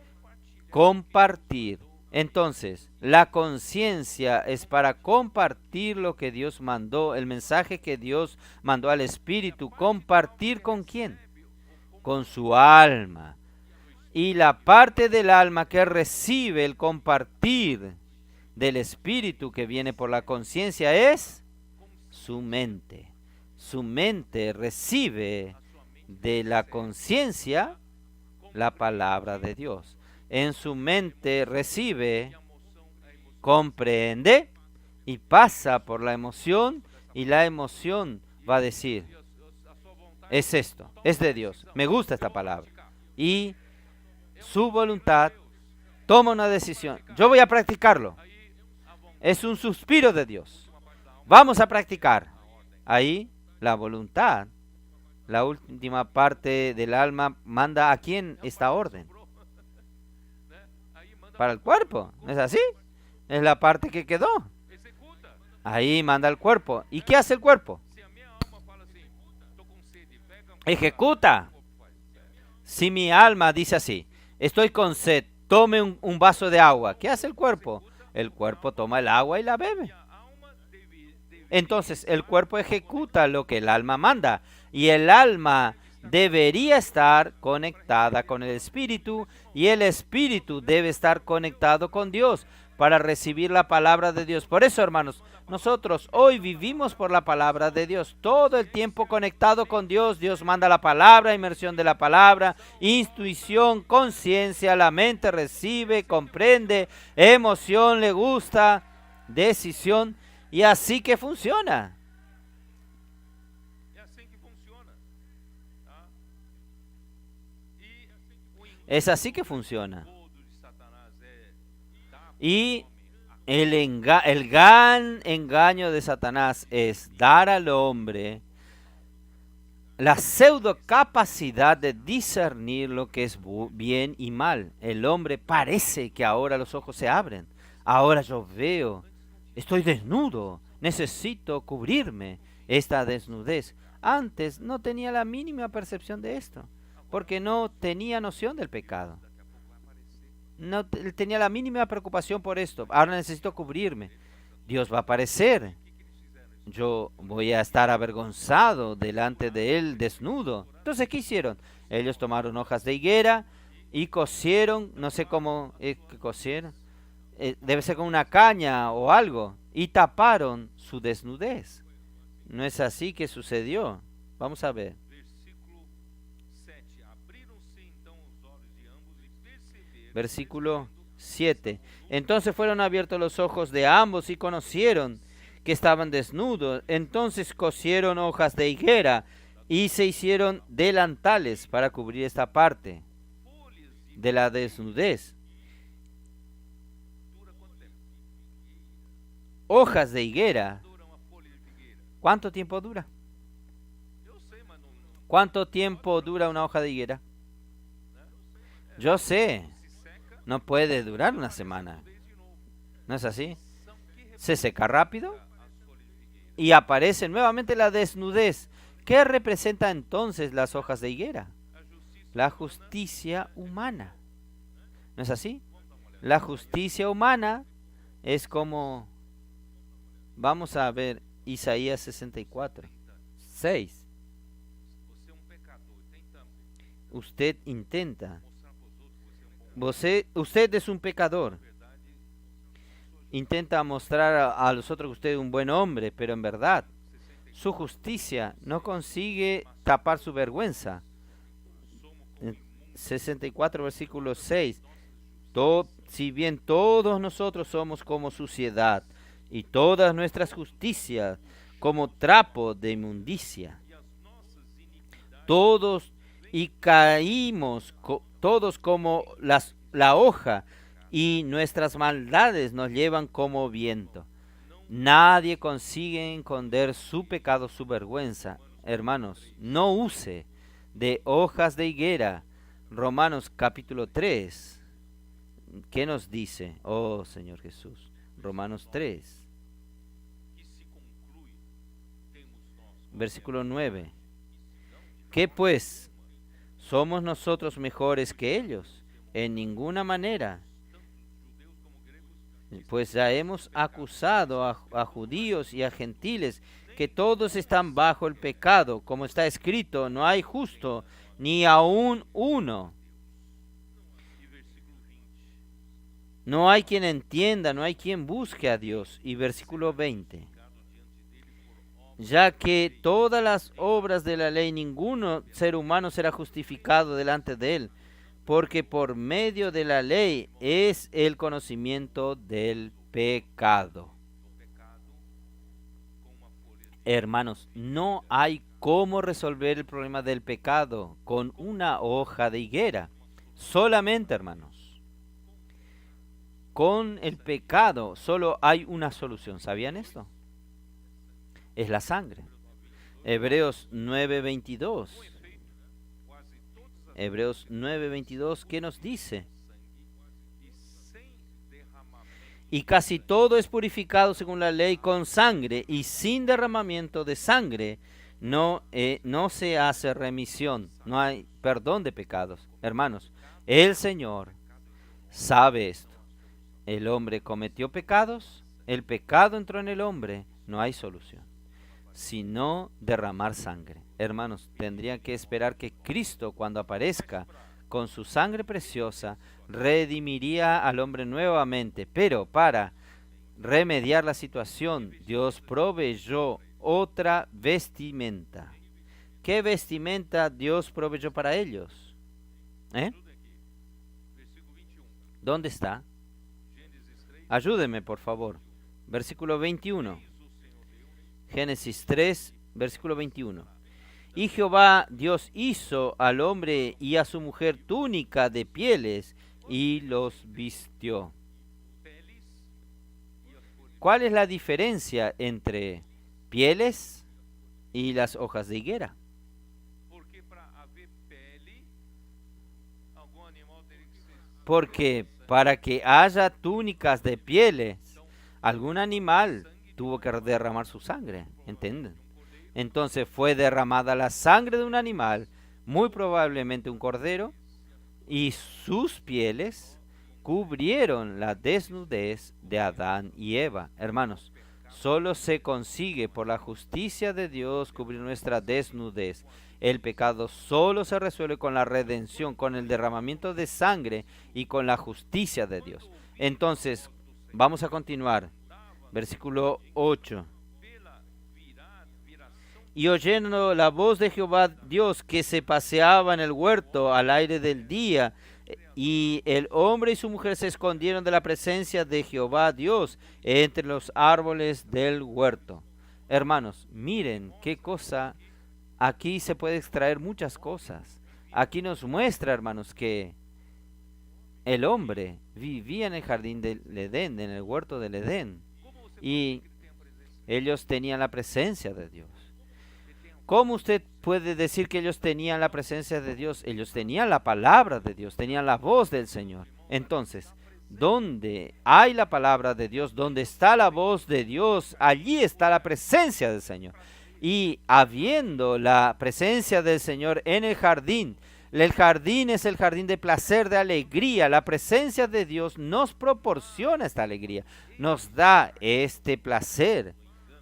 compartir. Entonces, la conciencia es para compartir lo que Dios mandó, el mensaje que Dios mandó al espíritu. ¿Compartir con quién? Con su alma. Y la parte del alma que recibe el compartir del espíritu que viene por la conciencia es su mente. Su mente recibe de la conciencia la palabra de Dios. En su mente recibe, comprende y pasa por la emoción, y la emoción va a decir, es esto, es de Dios, me gusta esta palabra. Y su voluntad toma una decisión. Yo voy a practicarlo. Es un suspiro de Dios. Vamos a practicar. Ahí la voluntad, la última parte del alma, manda a quién esta orden. Para el cuerpo. ¿No es así? Es la parte que quedó. Ahí manda el cuerpo. ¿Y qué hace el cuerpo? Ejecuta. Si mi alma dice así, estoy con sed, tome un vaso de agua. ¿Qué hace el cuerpo? El cuerpo toma el agua y la bebe. Entonces el cuerpo ejecuta lo que el alma manda y el alma debería estar conectada con el espíritu y el espíritu debe estar conectado con Dios para recibir la palabra de Dios. Por eso, hermanos, nosotros hoy vivimos por la palabra de Dios, todo el tiempo conectado con Dios. Dios manda la palabra, inmersión de la palabra, intuición, conciencia, la mente recibe, comprende, emoción, le gusta, decisión, y así que funciona. Es así que funciona. Y el gran engaño de Satanás es dar al hombre la pseudo capacidad de discernir lo que es bien y mal. El hombre parece que ahora los ojos se abren. Ahora yo veo, estoy desnudo, necesito cubrirme. Esta desnudez. Antes no tenía la mínima percepción de esto, porque no tenía noción del pecado. No tenía la mínima preocupación por esto. Ahora necesito cubrirme. Dios va a aparecer. Yo voy a estar avergonzado delante de él desnudo. Entonces, ¿qué hicieron? Ellos tomaron hojas de higuera y cosieron, no sé cómo cosieron, debe ser con una caña o algo, y taparon su desnudez. ¿No es así que sucedió? Vamos a ver. Versículo 7. Entonces fueron abiertos los ojos de ambos y conocieron que estaban desnudos. Entonces cosieron hojas de higuera y se hicieron delantales para cubrir esta parte de la desnudez. Hojas de higuera. ¿Cuánto tiempo dura? ¿Cuánto tiempo dura una hoja de higuera? Yo sé. No puede durar una semana. ¿No es así? Se seca rápido y aparece nuevamente la desnudez. ¿Qué representa entonces las hojas de higuera? La justicia humana. ¿No es así? La justicia humana es como... Vamos a ver Isaías 64, 6. Usted intenta. Usted es un pecador. Intenta mostrar a los otros que usted es un buen hombre, pero en verdad su justicia no consigue tapar su vergüenza. 64 versículo 6. Si bien todos nosotros somos como suciedad y todas nuestras justicias como trapo de inmundicia, todos y caímos todos como la hoja, y nuestras maldades nos llevan como viento. Nadie consigue esconder su pecado, su vergüenza. Hermanos, no use de hojas de higuera. Romanos capítulo 3. ¿Qué nos dice? Oh Señor Jesús. Romanos 3. Versículo 9. ¿Qué pues? ¿Somos nosotros mejores que ellos? En ninguna manera. Pues ya hemos acusado a judíos y a gentiles que todos están bajo el pecado, como está escrito, no hay justo ni aún uno. No hay quien entienda, no hay quien busque a Dios. Y versículo 20. Ya que todas las obras de la ley, ninguno ser humano será justificado delante de él, porque por medio de la ley es el conocimiento del pecado. Hermanos, no hay cómo resolver el problema del pecado con una hoja de higuera. Solamente, hermanos, con el pecado solo hay una solución. ¿Sabían esto? Es la sangre. Hebreos 9:22. Hebreos 9:22, ¿qué nos dice? Y casi todo es purificado según la ley con sangre, y sin derramamiento de sangre no se hace remisión, no hay perdón de pecados. Hermanos, el Señor sabe esto. El hombre cometió pecados, el pecado entró en el hombre, no hay solución sino derramar sangre. Hermanos, tendrían que esperar que Cristo, cuando aparezca con su sangre preciosa, redimiría al hombre nuevamente. Pero para remediar la situación, Dios proveyó otra vestimenta. ¿Qué vestimenta Dios proveyó para ellos? ¿Dónde está? Ayúdeme, por favor. Versículo 21. Génesis 3, versículo 21. Y Jehová Dios hizo al hombre y a su mujer túnica de pieles y los vistió. ¿Cuál es la diferencia entre pieles y las hojas de higuera? Porque para que haya túnicas de pieles, algún animal tuvo que derramar su sangre, ¿entienden? Entonces fue derramada la sangre de un animal, muy probablemente un cordero, y sus pieles cubrieron la desnudez de Adán y Eva. Hermanos, solo se consigue por la justicia de Dios cubrir nuestra desnudez. El pecado solo se resuelve con la redención, con el derramamiento de sangre y con la justicia de Dios. Entonces, vamos a continuar. Versículo 8. Y oyendo la voz de Jehová Dios que se paseaba en el huerto al aire del día, y el hombre y su mujer se escondieron de la presencia de Jehová Dios entre los árboles del huerto. Hermanos, miren qué cosa, aquí se puede extraer muchas cosas. Aquí nos muestra, hermanos, que el hombre vivía en el jardín del Edén, en el huerto del Edén, y ellos tenían la presencia de Dios. ¿Cómo usted puede decir que ellos tenían la presencia de Dios? Ellos tenían la palabra de Dios, tenían la voz del Señor. Entonces, donde hay la palabra de Dios, donde está la voz de Dios, allí está la presencia del Señor. Y habiendo la presencia del Señor en el jardín es el jardín de placer, de alegría. La presencia de Dios nos proporciona esta alegría, nos da este placer.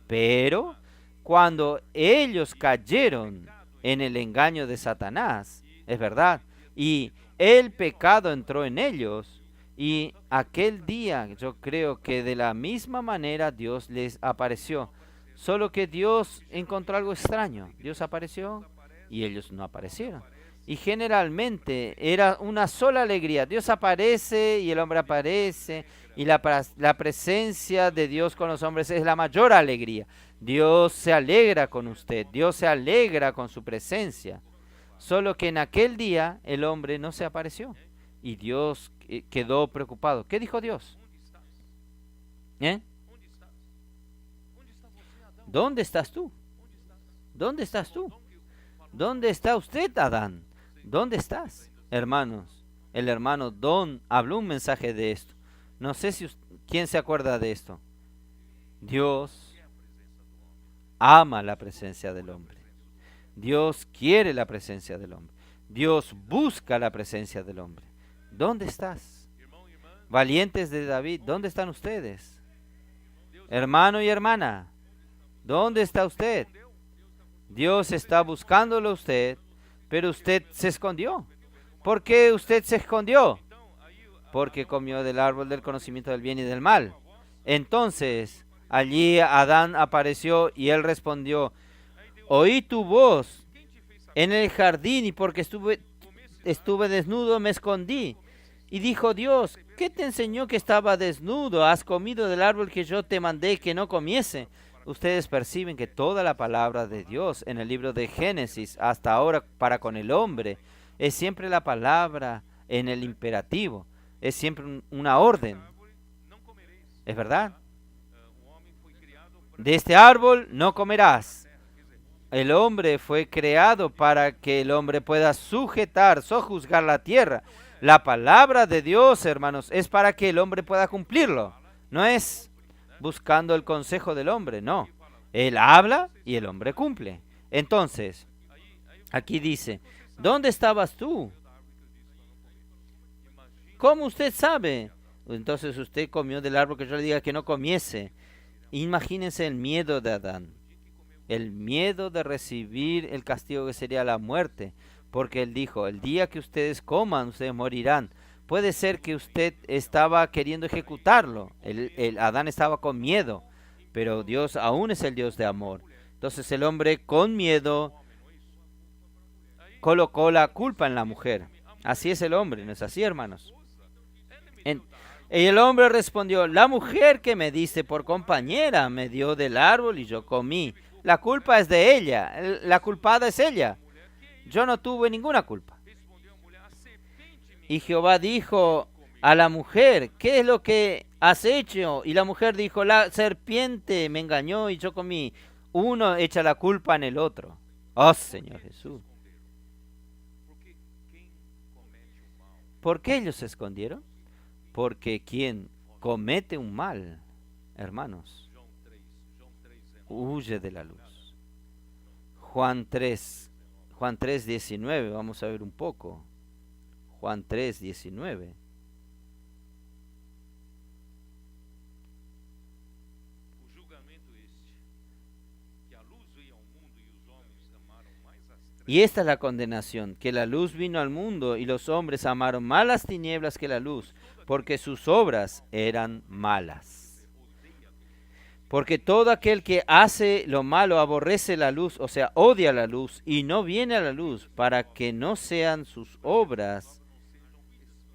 Pero cuando ellos cayeron en el engaño de Satanás, es verdad, y el pecado entró en ellos, y aquel día yo creo que de la misma manera Dios les apareció, solo que Dios encontró algo extraño. Dios apareció y ellos no aparecieron. Y generalmente era una sola alegría. Dios aparece y el hombre aparece, y la presencia de Dios con los hombres es la mayor alegría. Dios se alegra con usted, Dios se alegra con su presencia. Solo que en aquel día el hombre no se apareció y Dios quedó preocupado. ¿Qué dijo Dios? ¿Eh? ¿Dónde estás tú? ¿Dónde estás tú? ¿Dónde está usted, Adán? ¿Dónde estás? Hermanos, el hermano Don habló un mensaje de esto. No sé si quién se acuerda de esto. Dios ama la presencia del hombre. Dios quiere la presencia del hombre. Dios busca la presencia del hombre. ¿Dónde estás? Valientes de David, ¿dónde están ustedes? Hermano y hermana, ¿dónde está usted? Dios está buscándolo a usted, pero usted se escondió. ¿Por qué usted se escondió? Porque comió del árbol del conocimiento del bien y del mal. Entonces, allí Adán apareció y él respondió: oí tu voz en el jardín, y porque estuve desnudo me escondí. Y dijo Dios: ¿qué te enseñó que estaba desnudo? ¿Has comido del árbol que yo te mandé que no comiese? Ustedes perciben que toda la palabra de Dios en el libro de Génesis hasta ahora para con el hombre es siempre la palabra en el imperativo, es siempre una orden. ¿Es verdad? De este árbol no comerás. El hombre fue creado para que el hombre pueda sojuzgar la tierra. La palabra de Dios, hermanos, es para que el hombre pueda cumplirlo. No es buscando el consejo del hombre, no. Él habla y el hombre cumple. Entonces, aquí dice: ¿dónde estabas tú? ¿Cómo usted sabe? Entonces usted comió del árbol que yo le diga que no comiese. Imagínense el miedo de Adán. El miedo de recibir el castigo que sería la muerte. Porque él dijo: el día que ustedes coman, ustedes morirán. Puede ser que usted estaba queriendo ejecutarlo. Adán estaba con miedo. Pero Dios aún es el Dios de amor. Entonces el hombre con miedo colocó la culpa en la mujer. Así es el hombre, ¿no es así, hermanos? Y el hombre respondió: la mujer que me diste por compañera me dio del árbol y yo comí. La culpa es de ella, la culpada es ella. Yo no tuve ninguna culpa. Y Jehová dijo a la mujer: ¿qué es lo que has hecho? Y la mujer dijo, la serpiente me engañó y yo comí. Uno echa la culpa en el otro. Oh, Señor Jesús. ¿Por qué ellos se escondieron? Porque quien comete un mal, hermanos, huye de la luz. Juan 3, 19, vamos a ver un poco. Juan 3, 19. Y esta es la condenación, que la luz vino al mundo y los hombres amaron más las tinieblas que la luz, porque sus obras eran malas. Porque todo aquel que hace lo malo aborrece la luz, o sea, odia la luz y no viene a la luz para que no sean sus obras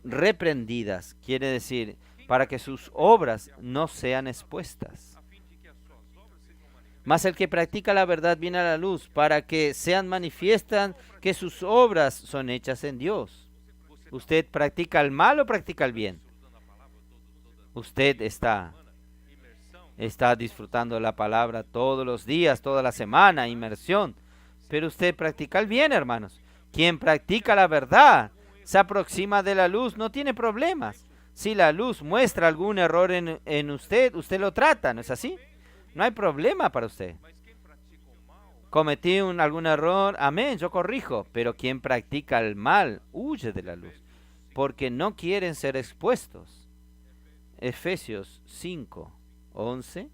reprendidas. Quiere decir, para que sus obras no sean expuestas. Mas el que practica la verdad viene a la luz para que sean manifiestas que sus obras son hechas en Dios. ¿Usted practica el mal o practica el bien? Usted está disfrutando la palabra todos los días, toda la semana, inmersión. Pero usted practica el bien, hermanos. Quien practica la verdad se aproxima de la luz, no tiene problemas. Si la luz muestra algún error en usted, usted lo trata, ¿no es así? No hay problema para usted. Cometí algún error, amén, yo corrijo. Pero quien practica el mal huye de la luz, porque no quieren ser expuestos. Efesios 5, 11.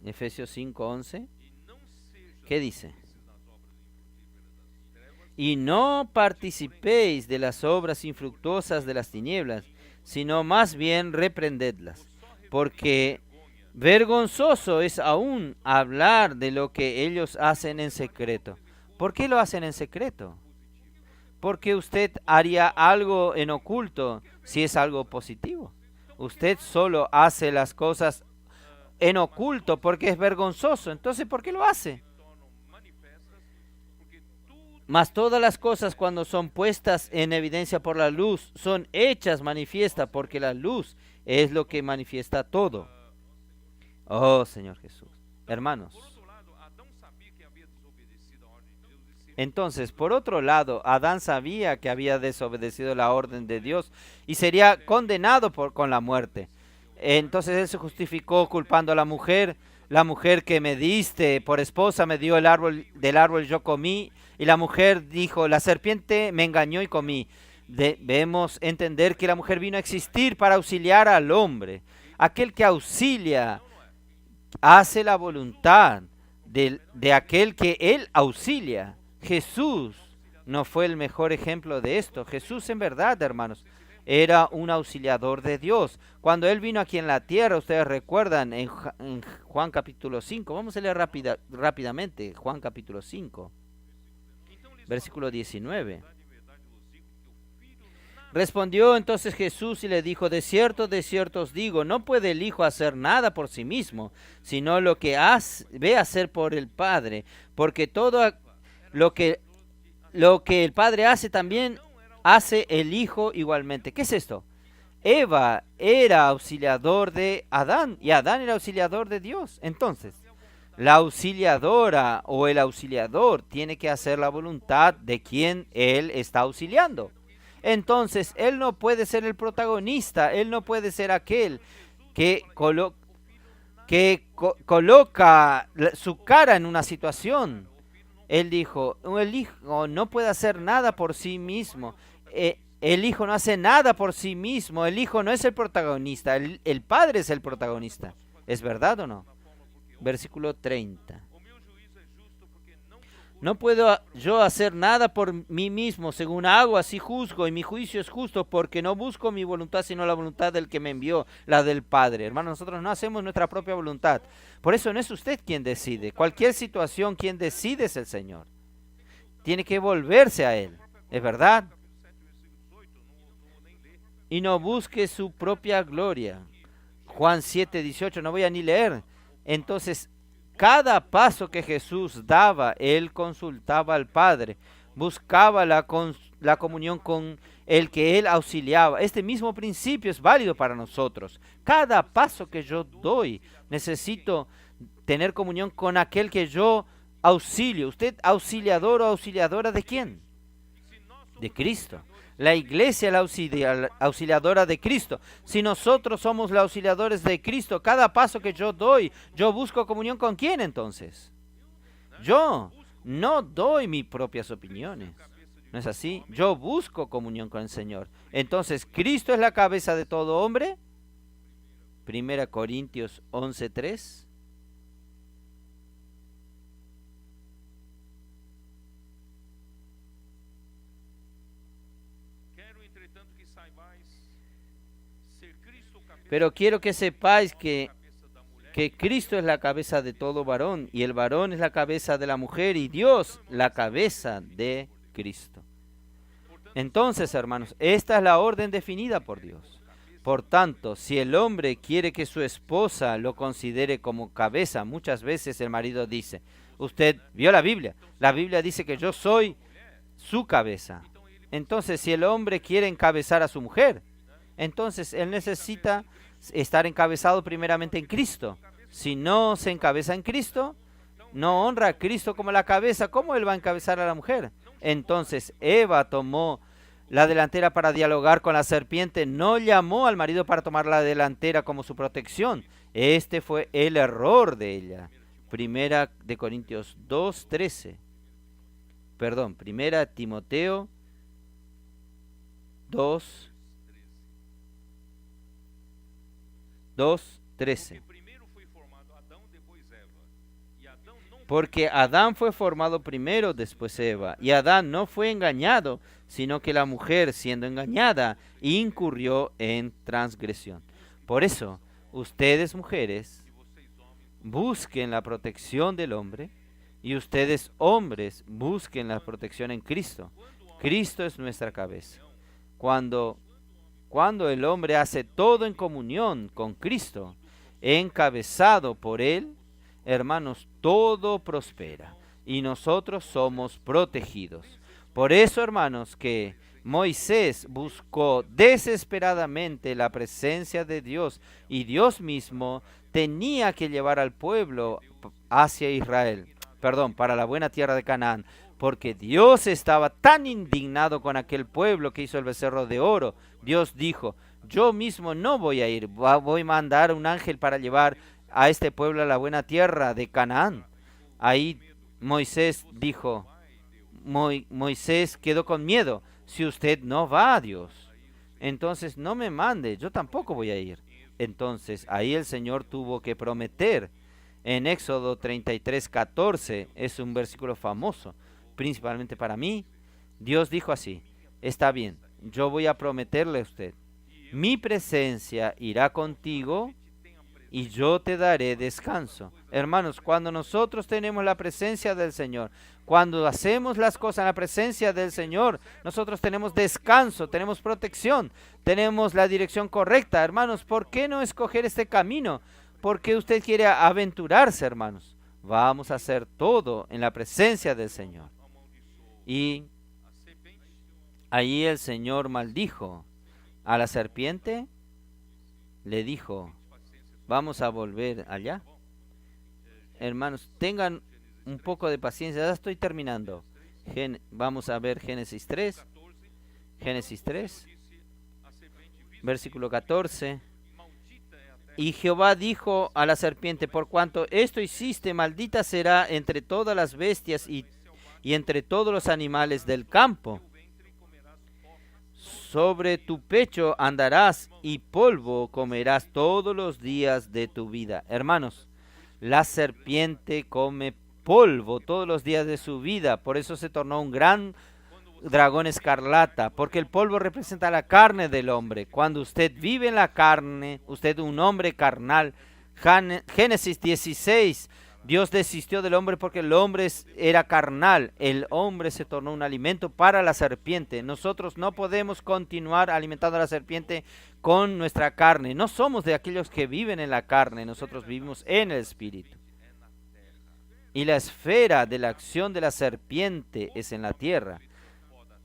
Efesios 5, 11. ¿Qué dice? Y no participéis de las obras infructuosas de las tinieblas, sino más bien reprendedlas, porque vergonzoso es aún hablar de lo que ellos hacen en secreto. ¿Por qué lo hacen en secreto? Porque usted haría algo en oculto si es algo positivo. Usted solo hace las cosas en oculto porque es vergonzoso. Entonces, ¿por qué lo hace? Mas todas las cosas cuando son puestas en evidencia por la luz son hechas manifiestas porque la luz es lo que manifiesta todo. Oh, Señor Jesús. Hermanos. Entonces, por otro lado, Adán sabía que había desobedecido la orden de Dios y sería condenado con la muerte. Entonces él se justificó culpando a la mujer que me diste por esposa me dio del árbol yo comí, y la mujer dijo, la serpiente me engañó y comí. Debemos entender que la mujer vino a existir para auxiliar al hombre. Aquel que auxilia hace la voluntad de aquel que él auxilia. Jesús no fue el mejor ejemplo de esto. Jesús, en verdad, hermanos, era un auxiliador de Dios. Cuando Él vino aquí en la tierra, ustedes recuerdan en Juan capítulo 5, vamos a leer rápidamente, Juan capítulo 5, versículo 19. Respondió entonces Jesús y le dijo, de cierto os digo, no puede el Hijo hacer nada por sí mismo, sino lo que ve hacer por el Padre, porque todo lo que el Padre hace también hace el Hijo igualmente. ¿Qué es esto? Eva era auxiliador de Adán y Adán era auxiliador de Dios. Entonces, la auxiliadora o el auxiliador tiene que hacer la voluntad de quien él está auxiliando. Entonces, él no puede ser el protagonista, él no puede ser aquel que coloca su cara en una situación. Él dijo, el Hijo no puede hacer nada por sí mismo. El Hijo no hace nada por sí mismo. El Hijo no es el protagonista. El Padre es el protagonista. ¿Es verdad o no? Versículo 30. No puedo yo hacer nada por mí mismo. Según hago, así juzgo. Y mi juicio es justo porque no busco mi voluntad, sino la voluntad del que me envió, la del Padre. Hermanos, nosotros no hacemos nuestra propia voluntad. Por eso no es usted quien decide. Cualquier situación, quien decide es el Señor. Tiene que volverse a Él. ¿Es verdad? Y no busque su propia gloria. Juan 7, 18, no voy a ni leer. Entonces, Cada paso que Jesús daba, Él consultaba al Padre, buscaba la comunión con el que Él auxiliaba. Este mismo principio es válido para nosotros. Cada paso que yo doy, necesito tener comunión con aquel que yo auxilio. ¿Usted auxiliador o auxiliadora de quién? De Cristo. La iglesia es la auxiliadora de Cristo. Si nosotros somos los auxiliadores de Cristo, cada paso que yo doy, yo busco comunión con quién entonces. Yo no doy mis propias opiniones. ¿No es así? Yo busco comunión con el Señor. Entonces, ¿Cristo es la cabeza de todo hombre? 1 Corintios 11:3. Pero quiero que sepáis que Cristo es la cabeza de todo varón, y el varón es la cabeza de la mujer, y Dios la cabeza de Cristo. Entonces, hermanos, esta es la orden definida por Dios. Por tanto, si el hombre quiere que su esposa lo considere como cabeza, muchas veces el marido dice, usted vio la Biblia dice que yo soy su cabeza. Entonces, si el hombre quiere encabezar a su mujer, entonces él necesita estar encabezado primeramente en Cristo. Si no se encabeza en Cristo, no honra a Cristo como la cabeza, ¿cómo él va a encabezar a la mujer? Entonces Eva tomó la delantera para dialogar con la serpiente, no llamó al marido para tomar la delantera como su protección. Este fue el error de ella. Primera de Corintios 2:13. Perdón, Primera Timoteo 2:13. Porque Adán fue formado primero, después Eva, y Adán no fue engañado, sino que la mujer, siendo engañada, incurrió en transgresión. Por eso, ustedes mujeres, busquen la protección del hombre, y ustedes hombres, busquen la protección en Cristo. Cristo es nuestra cabeza. Cuando el hombre hace todo en comunión con Cristo, encabezado por Él, hermanos, todo prospera y nosotros somos protegidos. Por eso, hermanos, que Moisés buscó desesperadamente la presencia de Dios y Dios mismo tenía que llevar al pueblo hacia Israel, para la buena tierra de Canaán, porque Dios estaba tan indignado con aquel pueblo que hizo el becerro de oro. Dios dijo, yo mismo no voy a ir, voy a mandar un ángel para llevar a este pueblo a la buena tierra de Canaán. Ahí Moisés dijo, Moisés quedó con miedo, si usted no va a Dios, entonces no me mande, yo tampoco voy a ir. Entonces ahí el Señor tuvo que prometer. En Éxodo 33:14 es un versículo famoso, principalmente para mí. Dios dijo así, está bien, yo voy a prometerle a usted, mi presencia irá contigo y yo te daré descanso. Hermanos, cuando nosotros tenemos la presencia del Señor, cuando hacemos las cosas en la presencia del Señor, nosotros tenemos descanso, tenemos protección, tenemos la dirección correcta. Hermanos, ¿por qué no escoger este camino? ¿Por qué usted quiere aventurarse, hermanos? Vamos a hacer todo en la presencia del Señor. Y ahí el Señor maldijo a la serpiente, le dijo, vamos a volver allá. Hermanos, tengan un poco de paciencia, ya estoy terminando. Vamos a ver Génesis 3, versículo 14. Y Jehová dijo a la serpiente, por cuanto esto hiciste, maldita será entre todas las bestias y entre todos los animales del campo. Sobre tu pecho andarás y polvo comerás todos los días de tu vida. Hermanos, la serpiente come polvo todos los días de su vida. Por eso se tornó un gran dragón escarlata, porque el polvo representa la carne del hombre. Cuando usted vive en la carne, usted es un hombre carnal. Génesis 16, Dios desistió del hombre porque el hombre era carnal. El hombre se tornó un alimento para la serpiente. Nosotros no podemos continuar alimentando a la serpiente con nuestra carne. No somos de aquellos que viven en la carne, nosotros vivimos en el Espíritu. y la esfera de la acción de la serpiente es en la tierra,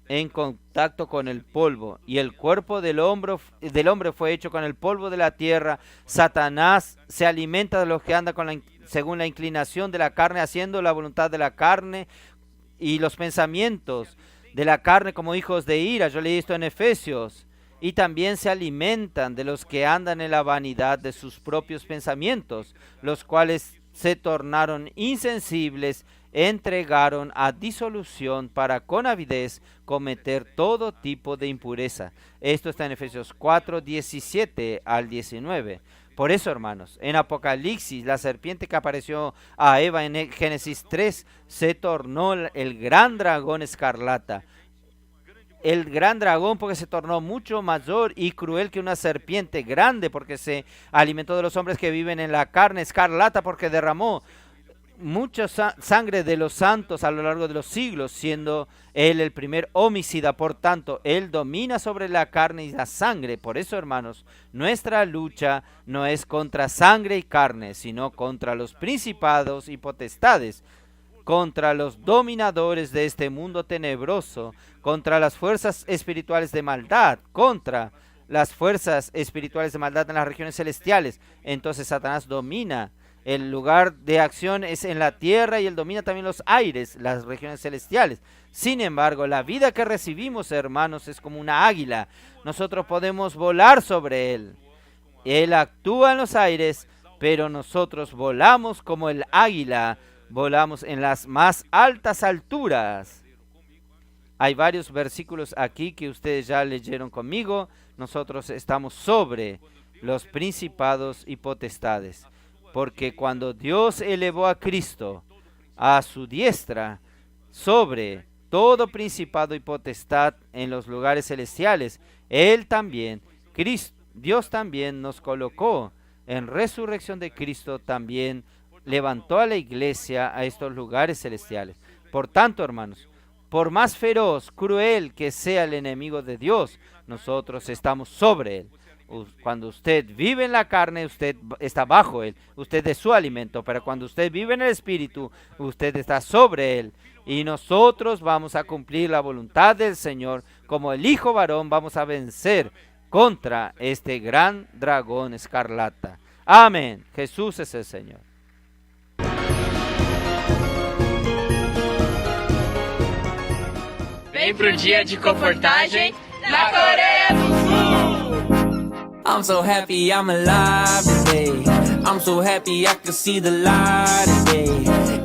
en contacto con el polvo, y el cuerpo del hombre fue hecho con el polvo de la tierra. Satanás se alimenta de los que andan según la inclinación de la carne, haciendo la voluntad de la carne y los pensamientos de la carne como hijos de ira. Yo leí esto en Efesios. Y también se alimentan de los que andan en la vanidad de sus propios pensamientos, los cuales se tornaron insensibles, entregaron a disolución para con avidez cometer todo tipo de impureza. Esto está en Efesios 4, 17 al 19. Por eso, hermanos, en Apocalipsis, la serpiente que apareció a Eva en Génesis 3 se tornó el gran dragón escarlata. El gran dragón porque se tornó mucho mayor y cruel que una serpiente, grande porque se alimentó de los hombres que viven en la carne, escarlata porque derramó mucha sangre de los santos a lo largo de los siglos, siendo él el primer homicida. Por tanto, él domina sobre la carne y la sangre. Por eso, hermanos, nuestra lucha no es contra sangre y carne, sino contra los principados y potestades, contra los dominadores de este mundo tenebroso, contra las fuerzas espirituales de maldad, contra las fuerzas espirituales de maldad en las regiones celestiales. Entonces Satanás domina. El lugar de acción es en la tierra y él domina también los aires, las regiones celestiales. Sin embargo, la vida que recibimos, hermanos, es como una águila. Nosotros podemos volar sobre él. Él actúa en los aires, pero nosotros volamos como el águila. Volamos en las más altas alturas. Hay varios versículos aquí que ustedes ya leyeron conmigo. Nosotros estamos sobre los principados y potestades. Porque cuando Dios elevó a Cristo a su diestra sobre todo principado y potestad en los lugares celestiales, Él también, Dios también nos colocó en resurrección de Cristo, también levantó a la iglesia a estos lugares celestiales. Por tanto, hermanos, por más feroz, cruel que sea el enemigo de Dios, nosotros estamos sobre él. Cuando usted vive en la carne, usted está bajo él, usted es su alimento, pero cuando usted vive en el Espíritu, usted está sobre él. Y nosotros vamos a cumplir la voluntad del Señor. Como el Hijo varón vamos a vencer contra este gran dragón escarlata. Amén. Jesús es el Señor. Vem pro dia de comportagem na Coreia do Sul. I'm so happy I'm alive today. I'm so happy I can see the light today.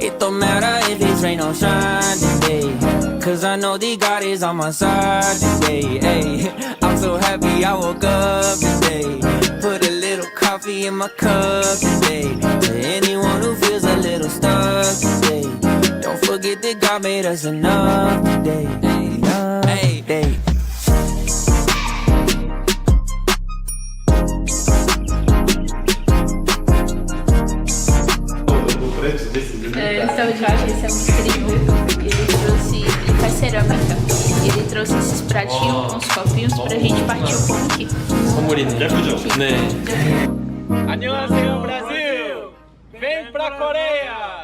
It don't matter if it's rain or shine today, cause I know that God is on my side today. Hey, I'm so happy I woke up today. Put a little coffee in my cup today. To anyone who feels a little stuck today, don't forget that God made us enough today. Hey, hey. Então, Jorge, esse é um incrível. Ele faz cerâmica. Ele trouxe esses pratinhos, uns copinhos pra gente partir o pão aqui. 선물이네. 예쁘죠? 네. 안녕하세요, Brasil! Vem pra Coreia!